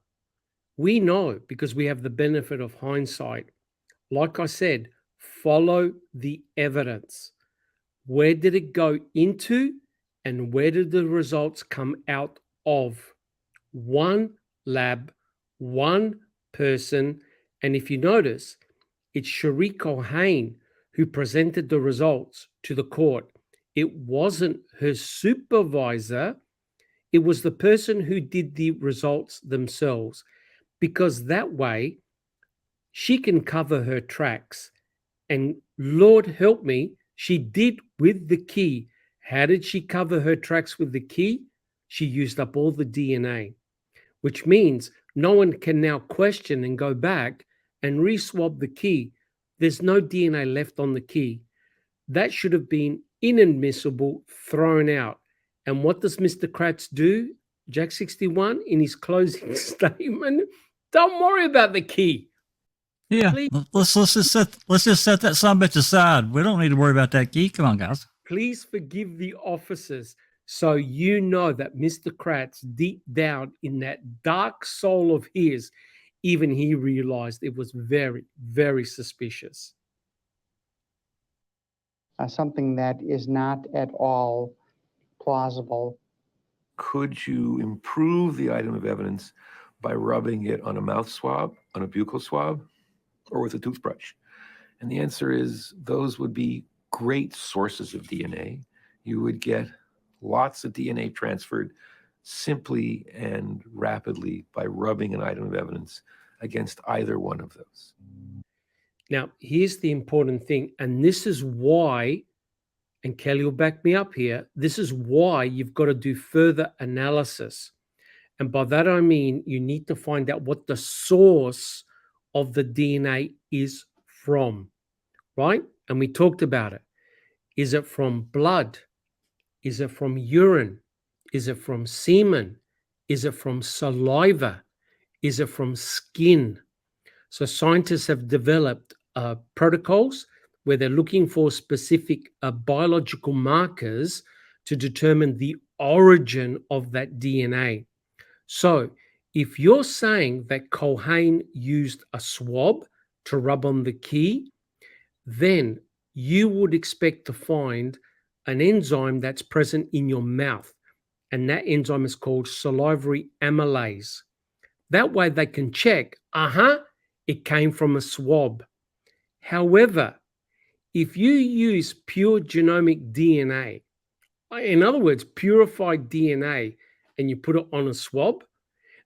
we know, because we have the benefit of hindsight, like I said, follow the evidence. Where did it go into, and where did the results come out of? One lab, one person. And if you notice, it's Cherie Cohane who presented the results to the court. It wasn't her supervisor. It was the person who did the results themselves, because that way she can cover her tracks. And Lord help me, she did with the key. How did she cover her tracks with the key? She used up all the DNA, which means no one can now question and go back and re-swab the key. There's no DNA left on the key. That should have been inadmissible, thrown out. And what does Mr. Kratz do, Jack 61, in his closing statement? Don't worry about the key. Yeah, let's just set that sumbitch aside. We don't need to worry about that key. Come on, guys. Please forgive the officers, so you know that Mr. Kratz, deep down in that dark soul of his, even he realized it was very, very suspicious. Something that is not at all plausible. Could you improve the item of evidence by rubbing it on a mouth swab, on a buccal swab, or with a toothbrush? And the answer is those would be great sources of DNA. You would get lots of DNA transferred simply and rapidly by rubbing an item of evidence against either one of those. Now, here's the important thing, and this is why, and Kellie will back me up here, this is why you've got to do further analysis. And by that I mean you need to find out what the source of the DNA is from, right? And we talked about it. Is it from blood? Is it from urine? Is it from semen? Is it from saliva? Is it from skin? So scientists have developed protocols where they're looking for specific biological markers to determine the origin of that DNA. So if you're saying that Culhane used a swab to rub on the key, then you would expect to find an enzyme that's present in your mouth. And that enzyme is called salivary amylase. That way they can check, it came from a swab. However, if you use pure genomic DNA, in other words, purified DNA, and you put it on a swab,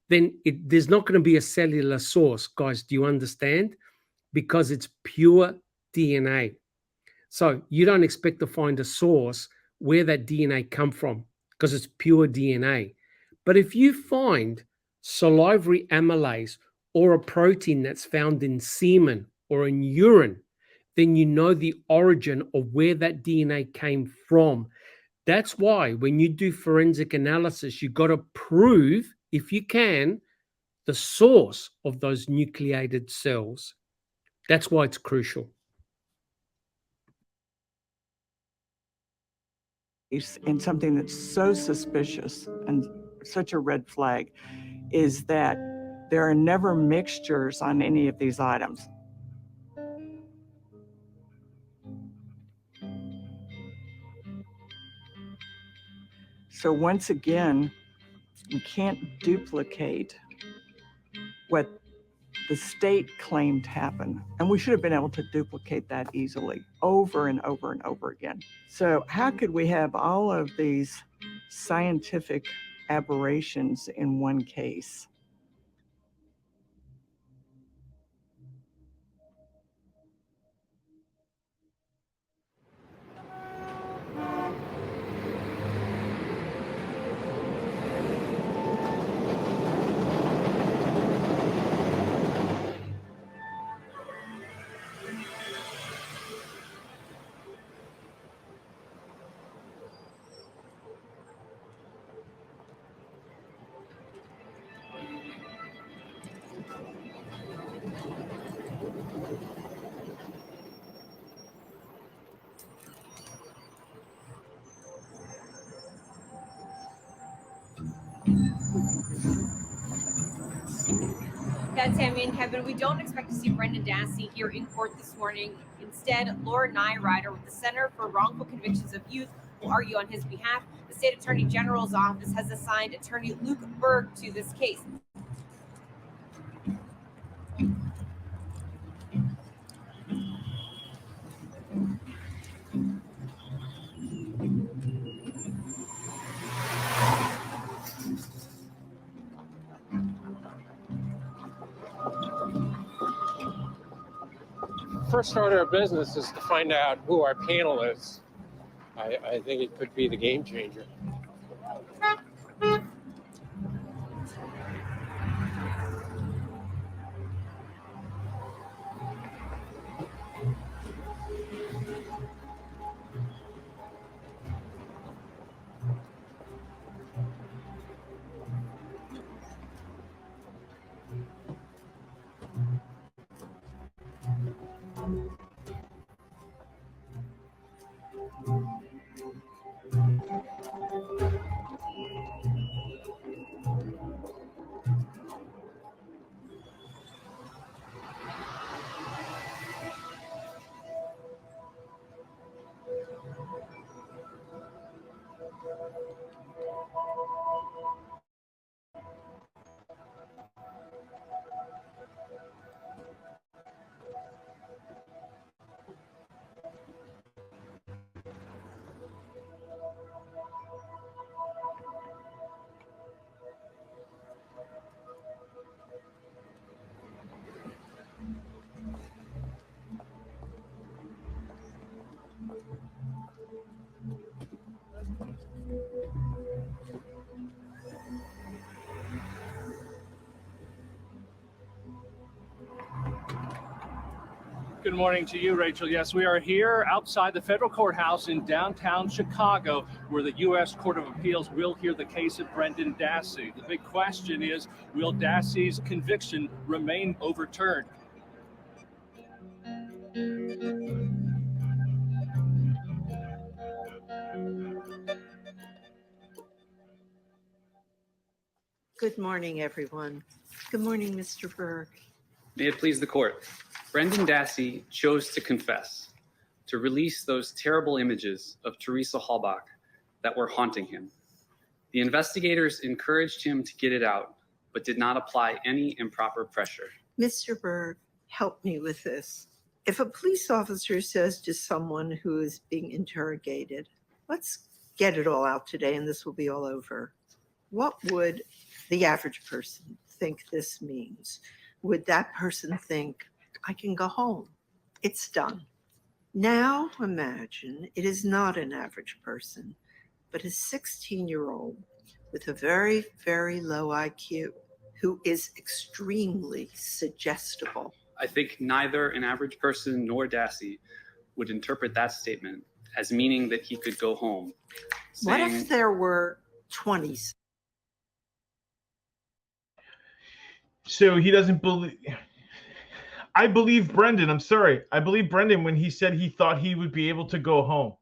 then there's not going to be a cellular source. Guys, do you understand? Because it's pure DNA. So you don't expect to find a source where that DNA come from because it's pure DNA. But if you find salivary amylase or a protein that's found in semen or in urine, then you know the origin of where that DNA came from. That's why when you do forensic analysis, you've got to prove, if you can, the source of those nucleated cells. That's why it's crucial. And something that's so suspicious and such a red flag is that there are never mixtures on any of these items. So once again, you can't duplicate what the state claimed happened. And we should have been able to duplicate that easily over and over and over again. So how could we have all of these scientific aberrations in one case? Yeah, Tammy and Kevin, we don't expect to see Brendan Dassey here in court this morning. Instead, Laura Nyrider with the Center for Wrongful Convictions of Youth will argue on his behalf. The State Attorney General's office has assigned attorney Luke Berg to this case. First order of business is to find out who our panel is. I think it could be the game changer. Good morning to you, Rachel. Yes, we are here outside the federal courthouse in downtown Chicago, where the U.S. Court of Appeals will hear the case of Brendan Dassey. The big question is, will Dassey's conviction remain overturned? Good morning, everyone. Good morning, Mr. Berg. May it please the court. Brendan Dassey chose to confess, to release those terrible images of Teresa Halbach that were haunting him. The investigators encouraged him to get it out, but did not apply any improper pressure. Mr. Berg, help me with this. If a police officer says to someone who is being interrogated, let's get it all out today and this will be all over, what would the average person think this means? Would that person think, I can go home, it's done? Now imagine it is not an average person, but a 16-year-old with a very, very low IQ who is extremely suggestible. I think neither an average person nor Dassey would interpret that statement as meaning that he could go home. What if there were 20s? So he doesn't believe. I believe Brendan. I'm sorry. I believe Brendan when he said he thought he would be able to go home.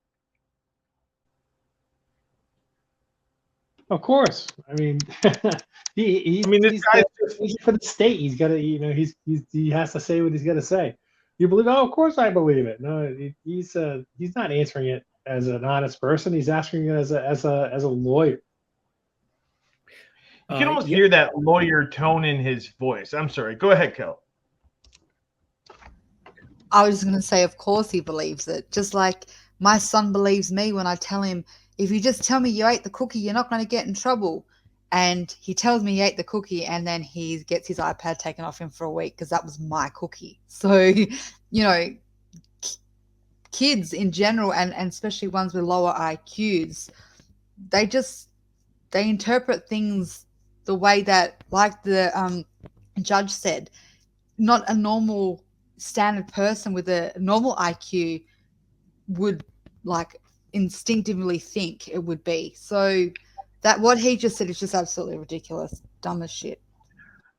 Of course. I mean, I mean, this guy's he's for the state. He's got to, he has to say what he's got to say. You believe? Oh, of course I believe it. No, he's not answering it as an honest person. He's asking it as a lawyer. You can almost hear that lawyer tone in his voice. I'm sorry. Go ahead, Kel. I was just going to say, of course he believes it. Just like my son believes me when I tell him, if you just tell me you ate the cookie, you're not going to get in trouble. And he tells me he ate the cookie, and then he gets his iPad taken off him for a week because that was my cookie. So, kids in general, and especially ones with lower IQs, they interpret things the way that, like the judge said, not a normal standard person with a normal IQ would instinctively think it would be. So that what he just said is just absolutely ridiculous, dumb as shit.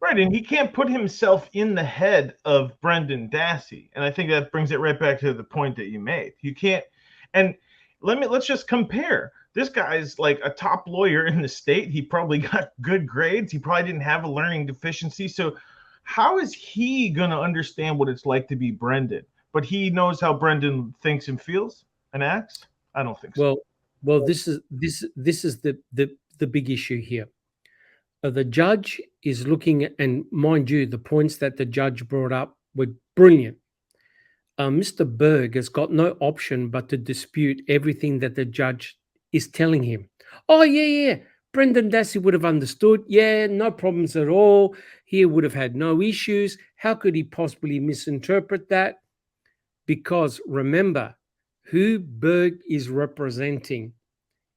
Right, and he can't put himself in the head of Brendan Dassey, and I think that brings it right back to the point that you made. You can't, and let's just compare. This guy's like a top lawyer in the state. He probably got good grades. He probably didn't have a learning deficiency. So how is he going to understand what it's like to be Brendan? But he knows how Brendan thinks and feels and acts? I don't think so. Well, this is the big issue here. The judge is looking at, and mind you, the points that the judge brought up were brilliant. Mr. Berg has got no option but to dispute everything that the judge is telling him. Oh, yeah. Brendan Dassey would have understood. Yeah, no problems at all. He would have had no issues. How could he possibly misinterpret that? Because remember, who Berg is representing,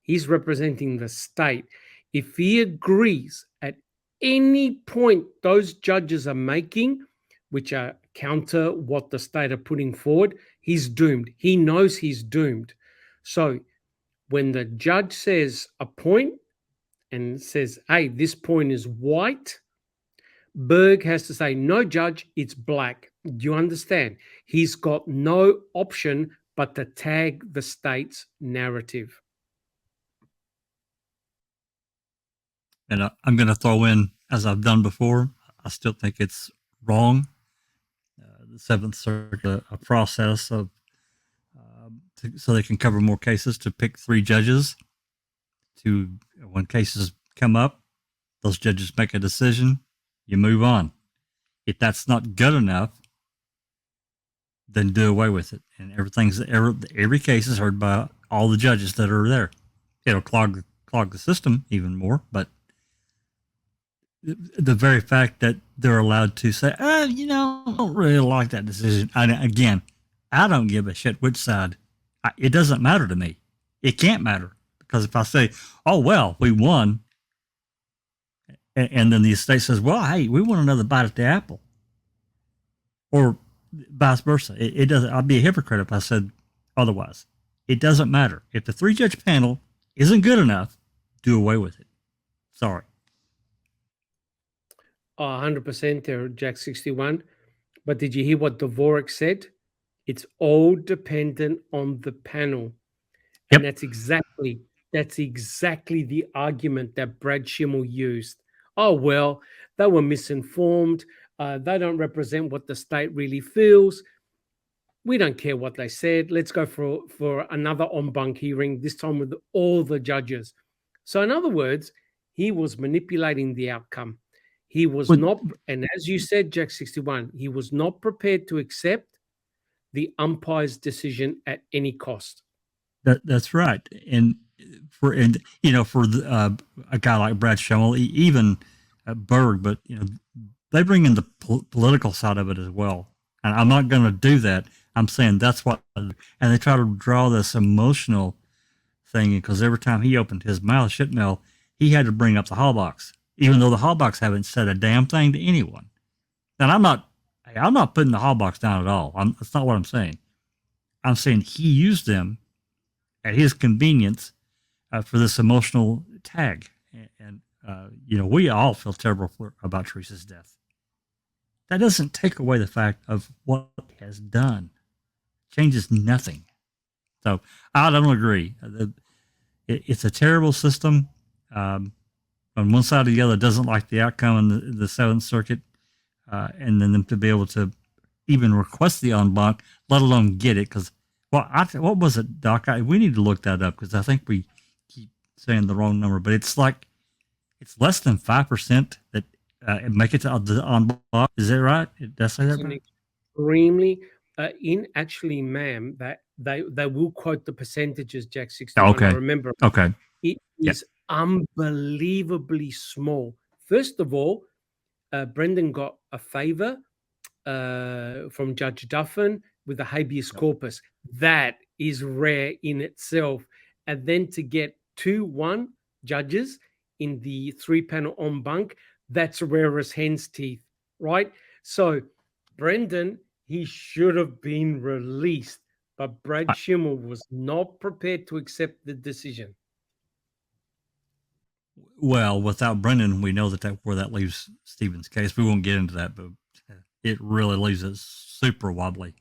he's representing the state. If he agrees at any point those judges are making, which are counter what the state are putting forward, he's doomed. He knows he's doomed. So when the judge says a point and says, hey, this point is white, Berg has to say, no, judge, it's black. Do you understand? He's got no option but to tag the state's narrative. And I'm going to throw in, as I've done before, I still think it's wrong. The Seventh Circuit, a process of so they can cover more cases, to pick 3 judges to, when cases come up, those judges make a decision, you move on. If that's not good enough, then do away with it. And every case is heard by all the judges that are there. It'll clog the system even more, but the very fact that they're allowed to say, I don't really like that decision. Again, I don't give a shit which side. It doesn't matter to me. It can't matter, because if I say, oh, well, we won, and then the estate says, well, hey, we want another bite at the apple, or vice versa. It doesn't. I'd be a hypocrite if I said otherwise. It doesn't matter if the 3-judge panel isn't good enough. Do away with it. Sorry. 100% there, Jack 61. But did you hear what Dvorak said? It's all dependent on the panel. And that's exactly the argument that Brad Schimmel used. Oh, well, they were misinformed. They don't represent what the state really feels. We don't care what they said. Let's go for another en banc hearing, this time with all the judges. So in other words, he was manipulating the outcome. He was not, and as you said, Jack 61, he was not prepared to accept the umpire's decision at any cost. That's right. And for a guy like Brad Schimmel, even Berg, but they bring in the political side of it as well. And I'm not going to do that. I'm saying that's what, and they try to draw this emotional thing because every time he opened his mouth, Shitmel, he had to bring up the Hallbox, even though the Hallbox haven't said a damn thing to anyone. And I'm not putting the Hallbox down at all. That's not what I'm saying. I'm saying he used them at his convenience for this emotional tag. And we all feel terrible about Teresa's death. That doesn't take away the fact of what he has done. Changes nothing. So I don't agree. It's a terrible system. On one side or the other doesn't like the outcome in the Seventh Circuit, and then them to be able to even request the en banc, let alone get it. Because what was it, Doc? We need to look that up because I think we keep saying the wrong number. But it's less than 5% that make it to the en banc. Is that right? Did I say that right? Extremely. Actually, ma'am, that they will quote the percentages, Jack 61. Okay. I remember. Okay. It is unbelievably small. First of all, Brendan got a favor from Judge Duffin with the habeas corpus. That is rare in itself. And then to get 2-1 judges in the 3-panel en banc, that's rare as hen's teeth, right? So Brendan, he should have been released, but Brad Schimmel was not prepared to accept the decision. Well, without Brendan, we know where that leaves Stephen's case. We won't get into that, but it really leaves it super wobbly.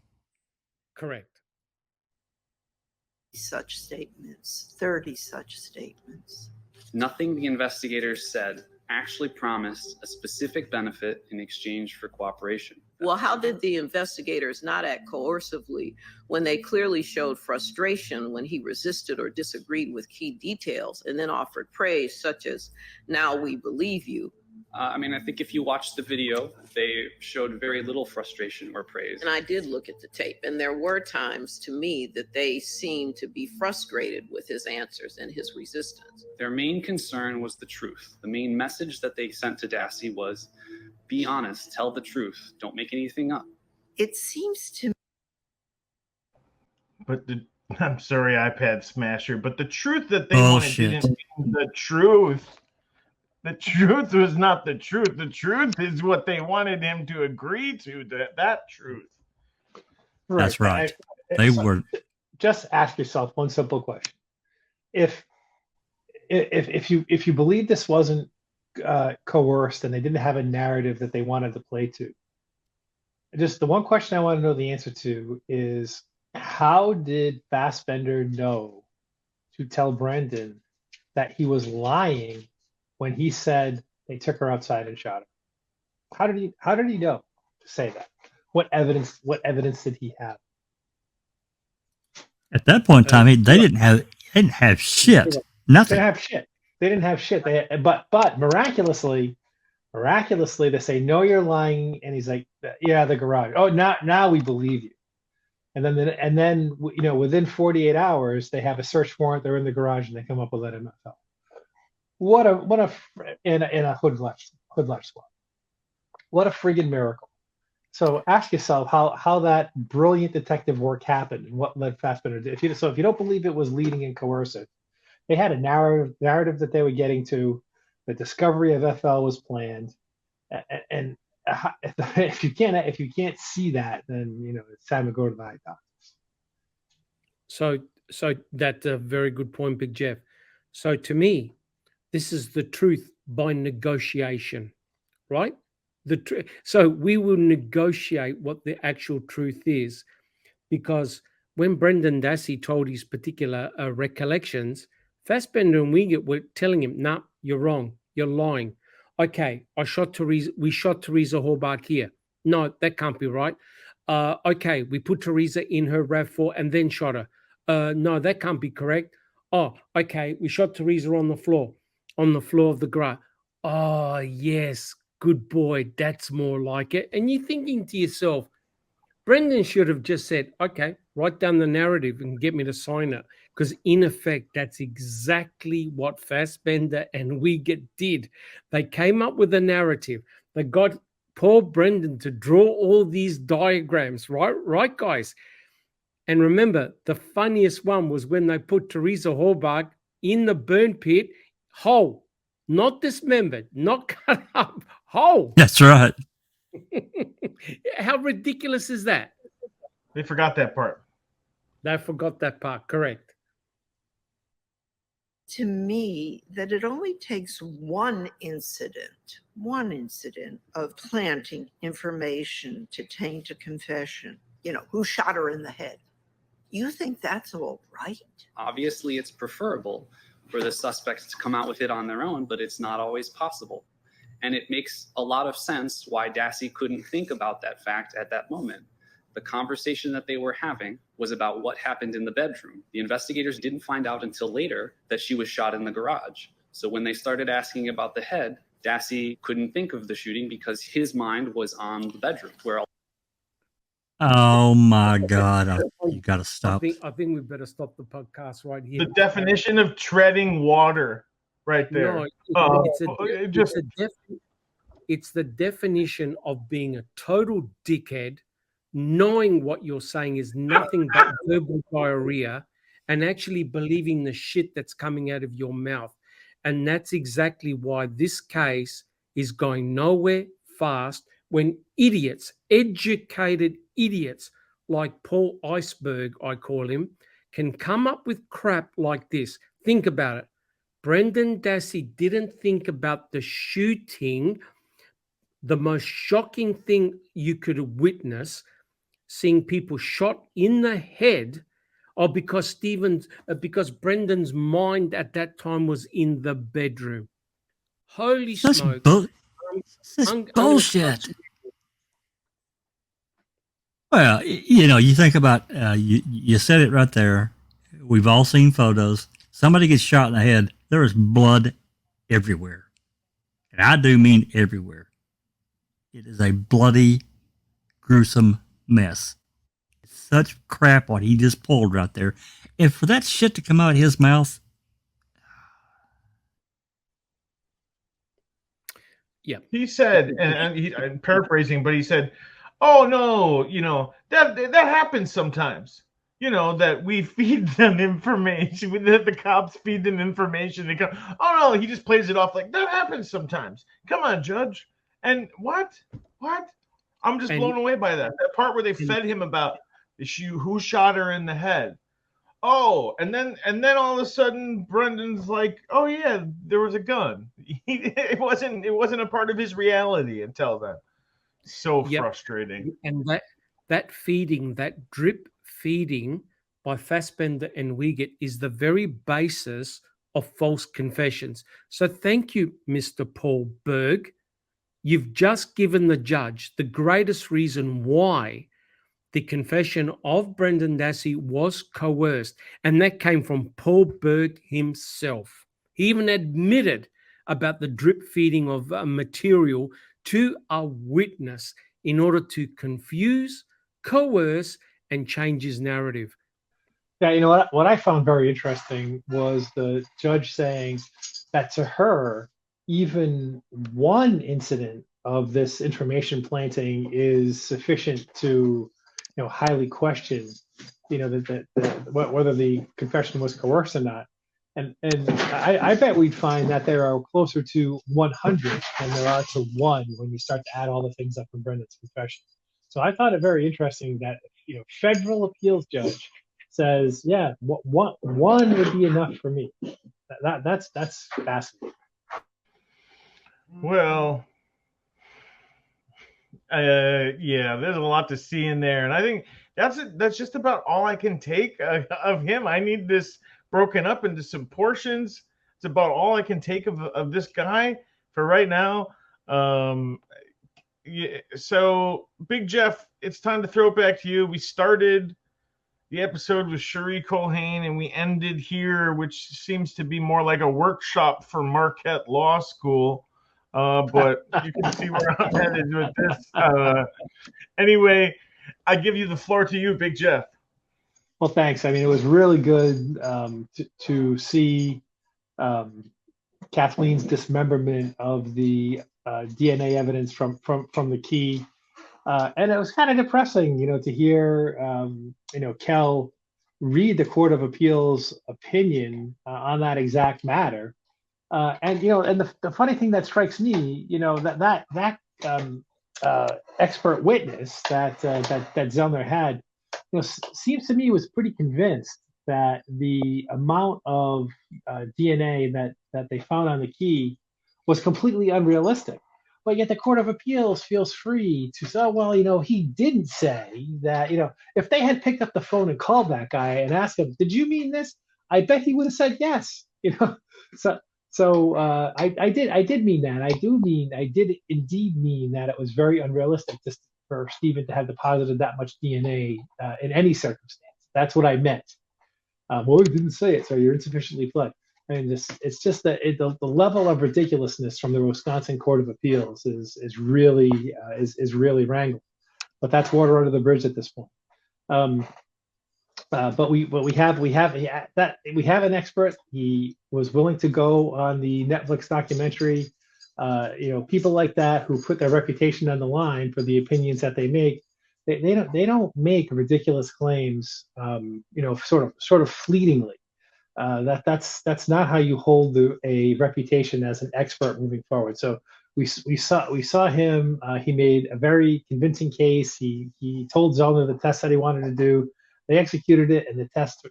Correct. Such statements, 30 such statements. Nothing the investigators said actually promised a specific benefit in exchange for cooperation. Well, how did the investigators not act coercively when they clearly showed frustration when he resisted or disagreed with key details and then offered praise such as, "Now we believe you"? I think if you watch the video, they showed very little frustration or praise. And I did look at the tape, and there were times to me that they seemed to be frustrated with his answers and his resistance. Their main concern was the truth. The main message that they sent to Dassey was, be honest, tell the truth, don't make anything up. It seems to me. But I'm sorry, iPad Smasher, but the truth that they wanted didn't mean the truth. The truth was not the truth. The truth is what they wanted him to agree to, that truth. Right. That's right. They were. Just ask yourself one simple question. If you believe this wasn't coerced and they didn't have a narrative that they wanted to play to, just the one question I want to know the answer to is, how did Fassbender know to tell Brendan that he was lying when he said they took her outside and shot her? How did he know to say that? What evidence did he have? At that point in time, they didn't have shit. Nothing. They didn't have shit. But miraculously, they say, "No, you're lying," and he's like, "Yeah, the garage. Oh, now we believe you." And then within 48 hours, they have a search warrant. They're in the garage and they come up with an MFL. What a in a hood left squad. What a friggin' miracle. So ask yourself how that brilliant detective work happened and what led Fassbender to. If you don't believe it was leading and coercive, they had a narrative that they were getting to. The discovery of FL was planned, and if you can't see that, then it's time to go to the eye doctor. So that's a very good point, Big Jeff. So to me, this is the truth by negotiation, right? So we will negotiate what the actual truth is, because when Brendan Dassey told his particular recollections, Fassbender and Wiegert were telling him, "Nah, you're wrong. You're lying. Okay, we shot Teresa Halbach here. No, that can't be right. Okay, we put Teresa in her RAV4 and then shot her. No, that can't be correct. Oh, okay, we shot Teresa on the floor of the garage. Oh, yes, good boy. That's more like it." And you're thinking to yourself, Brendan should have just said, "Okay, write down the narrative and get me to sign it." Because in effect, that's exactly what Fassbender and Wiegert did. They came up with a narrative. They got Paul Brendan to draw all these diagrams, right, guys? And remember, the funniest one was when they put Teresa Halbach in the burn pit, whole, not dismembered, not cut up, whole. That's right. How ridiculous is that? They forgot that part. They forgot that part, correct. To me, that it only takes one incident of planting information to taint a confession. Who shot her in the head? You think that's all right? Obviously, it's preferable for the suspects to come out with it on their own, but it's not always possible. And it makes a lot of sense why Dassey couldn't think about that fact at that moment. The conversation that they were having was about what happened in the bedroom. The investigators didn't find out until later that she was shot in the garage. So when they started asking about the head, Dassey couldn't think of the shooting because his mind was on the bedroom where all. Oh my God! You got to stop. I think we better stop the podcast right here. The definition of treading water, right there. No, it's the definition of being a total dickhead, knowing what you're saying is nothing but verbal diarrhea, and actually believing the shit that's coming out of your mouth. And that's exactly why this case is going nowhere fast when idiots, educated idiots like Paul Iceberg, I call him, can come up with crap like this. Think about it. Brendan Dassey didn't think about the shooting, the most shocking thing you could witness, seeing people shot in the head, or because Brendan's mind at that time was in the bedroom. Holy smoke. This is bullshit. Well, you think about, you said it right there. We've all seen photos. Somebody gets shot in the head. There is blood everywhere. And I do mean everywhere. It is a bloody, gruesome mess. It's such crap what he just pulled right there. And for that shit to come out of his mouth. Yeah. He said, and I'm paraphrasing, but he said, "Oh no, that happens sometimes. That we feed them information, that the cops feed them information. They come, oh no, he just plays it off like that happens sometimes. Come on, Judge." And what? I'm just blown away by that. That part where they fed him about who shot her in the head. Oh, and then all of a sudden Brendan's like, "Oh yeah, there was a gun." It wasn't a part of his reality until then. So frustrating. And that feeding, that drip feeding by Fassbender and Wiegert is the very basis of false confessions. So thank you, Mr. Paul Berg. You've just given the judge the greatest reason why the confession of Brendan Dassey was coerced, and that came from Paul Berg himself. He even admitted about the drip feeding of material to a witness in order to confuse, coerce, and change his narrative. Yeah, what I found very interesting was the judge saying that to her, even one incident of this information planting is sufficient to highly question, whether the confession was coerced or not. And I bet we'd find that there are closer to 100 than there are to 1 when you start to add all the things up from Brendan's confession. So I found it very interesting that, federal appeals judge says, yeah, one would be enough for me. That's fascinating. Well, yeah, there's a lot to see in there, and I think that's just about all I can take of him. I need this broken up into some portions. It's about all I can take of this guy for right now. Yeah, so Big Jeff, it's time to throw it back to you. We started the episode with Cherie Culhane, and we ended here, which seems to be more like a workshop for Marquette Law School. But you can see where I'm headed with this. Anyway, I give you the floor to you, Big Jeff. Well, thanks. I mean, it was really good to see Kathleen's dismemberment of the DNA evidence from the key. And it was kind of depressing, to hear, Kell read the Court of Appeals opinion on that exact matter. And the funny thing that strikes me, that expert witness that Zellner had, seems to me was pretty convinced that the amount of DNA that they found on the key was completely unrealistic. But yet the Court of Appeals feels free to say, oh, well, he didn't say that. If they had picked up the phone and called that guy and asked him, did you mean this? I bet he would have said yes. So I did mean that. I did indeed mean that it was very unrealistic just for Stephen to have deposited that much DNA in any circumstance. That's what I meant. Well, you didn't say it, so you're insufficiently pled. I mean, it's just that the level of ridiculousness from the Wisconsin Court of Appeals is really wrangling. But that's water under the bridge at this point. But we have an expert. He was willing to go on the Netflix documentary. People like that who put their reputation on the line for the opinions that they make. They don't make ridiculous claims. Sort of fleetingly. That's not how you hold a reputation as an expert moving forward. So we saw him. He made a very convincing case. He told Zellner the test that he wanted to do. They executed it, and the test,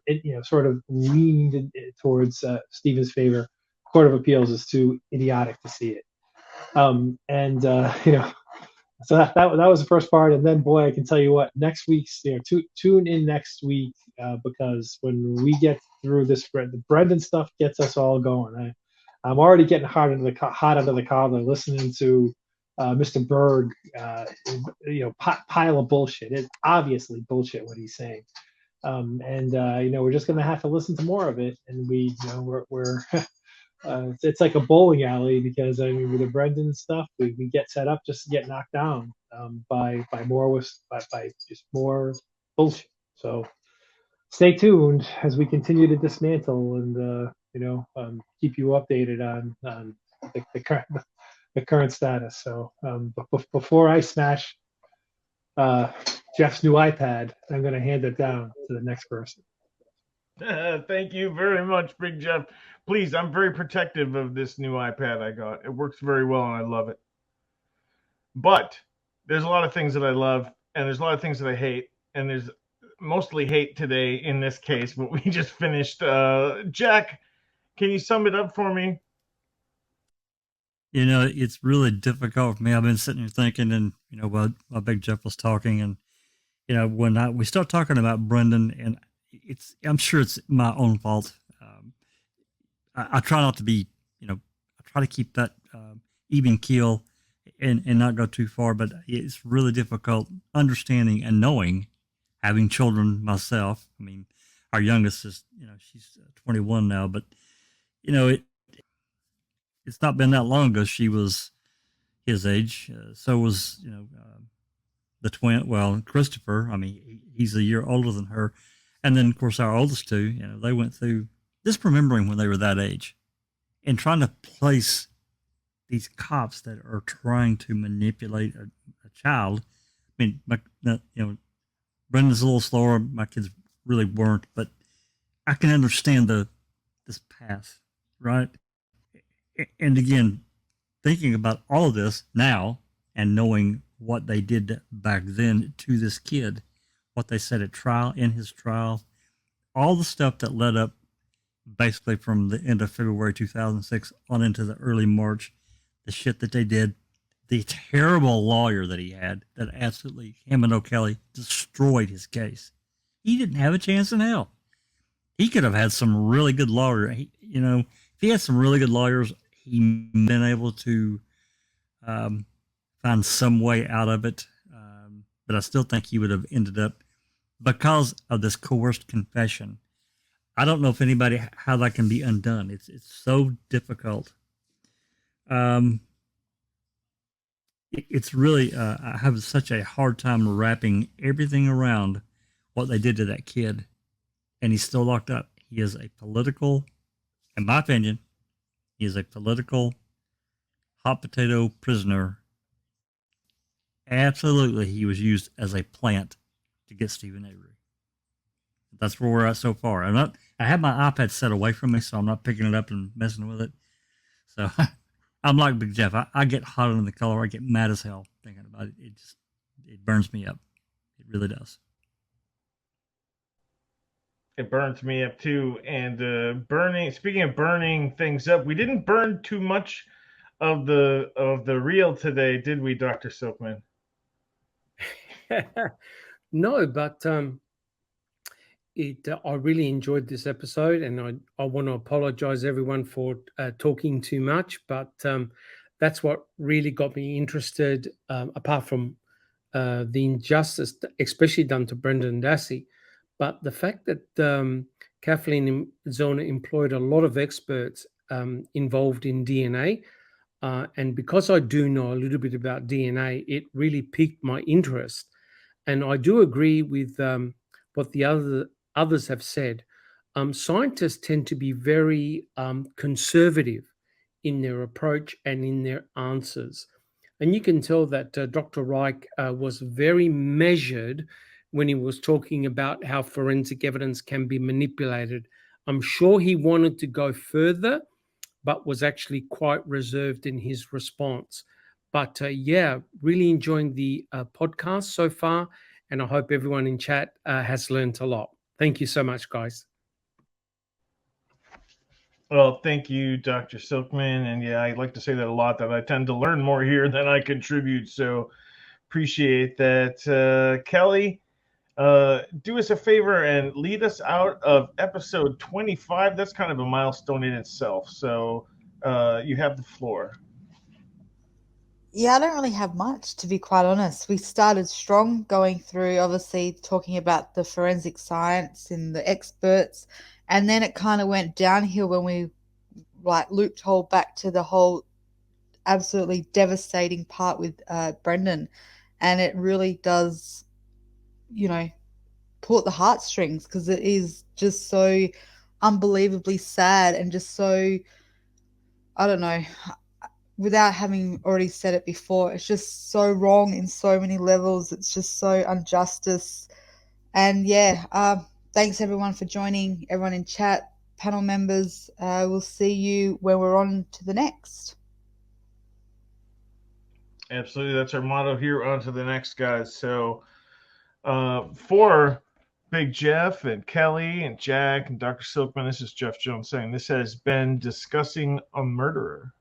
sort of leaned towards Stephen's favor. Court of Appeals is too idiotic to see it. So that was the first part. And then, boy, I can tell you what, next week's, tune in next week because when we get through this, the Brendan stuff gets us all going. I'm already getting hot under the collar listening to Mr. Berg, pile of bullshit. It's obviously bullshit what he's saying. We're just going to have to listen to more of it. And we're it's like a bowling alley because with the Brendan stuff, we get set up just to get knocked down by just more bullshit. So stay tuned as we continue to dismantle and keep you updated on the current status. So before I smash Jeff's new iPad, I'm going to hand it down to the next person. Thank you very much, Big Jeff. Please, I'm very protective of this new iPad I got. It works very well, and I love it. But there's a lot of things that I love, and there's a lot of things that I hate, and there's mostly hate today in this case, but we just finished. Jack, can you sum it up for me? It's really difficult for me. I've been sitting here thinking, and while Big Jeff was talking, and when we start talking about Brendan, and I'm sure it's my own fault. I try not to be, I try to keep that even keel and not go too far, but it's really difficult understanding and knowing, having children myself. I mean, our youngest is, she's 21 now, but, it's not been that long ago she was his age. So was, the twin, Christopher. I mean, he's a year older than her. And then, of course, our oldest two, they went through just remembering when they were that age and trying to place these cops that are trying to manipulate a child. I mean, Brendan's a little slower. My kids really weren't, but I can understand the this path, right? And again, thinking about all of this now and knowing what they did back then to this kid, what they said at trial, in his trial, all the stuff that led up basically from the end of February 2006 on into the early March, the shit that they did, the terrible lawyer that he had that absolutely, him and O'Kelly, destroyed his case. He didn't have a chance in hell. He could have had some really good lawyer. If he had some really good lawyers, he'd been able to find some way out of it. But I still think he would have ended up, because of this coerced confession. I don't know if anybody, how that can be undone. It's so difficult. It's really, I have such a hard time wrapping everything around what they did to that kid. And he's still locked up. He is a political, in my opinion, he is a political hot potato prisoner. Absolutely, he was used as a plant to get Stephen Avery. That's where we're at so far. I have my iPad set away from me, so I'm not picking it up and messing with it. So I'm like Big Jeff. I get hot under the collar. I get mad as hell thinking about it. It burns me up. It really does. It burns me up too. And speaking of burning things up, we didn't burn too much of the reel today, did we, Dr. Silkman? No, but I really enjoyed this episode, and I want to apologize everyone for talking too much, but that's what really got me interested, apart from the injustice, especially done to Brendan Dassey. But the fact that Kathleen Zellner employed a lot of experts involved in DNA, and because I do know a little bit about DNA, it really piqued my interest. And I do agree with what the others have said. Scientists tend to be very conservative in their approach and in their answers. And you can tell that Dr. Reich was very measured when he was talking about how forensic evidence can be manipulated. I'm sure he wanted to go further, but was actually quite reserved in his response. But yeah, really enjoying the podcast so far. And I hope everyone in chat has learned a lot. Thank you so much, guys. Well, thank you, Dr. Silkman. And yeah, I like to say that a lot, that I tend to learn more here than I contribute. So appreciate that. Kellie, do us a favor and lead us out of episode 25. That's kind of a milestone in itself. So you have the floor. Yeah, I don't really have much, to be quite honest. We started strong, going through, obviously, talking about the forensic science and the experts, and then it kind of went downhill when we looped hole back to the whole absolutely devastating part with Brendan, and it really does, pull at the heartstrings, because it is just so unbelievably sad and just so, I don't know, without having already said it before, it's just so wrong in so many levels. It's just so injustice. And yeah, thanks everyone for joining, everyone in chat, panel members. We'll see you when we're on to the next. Absolutely. That's our motto here. On to the next, guys. So for Big Jeff and Kellie and Jack and Dr. Silkman, this is Jeff Jones saying this has been Discussing a Murderer.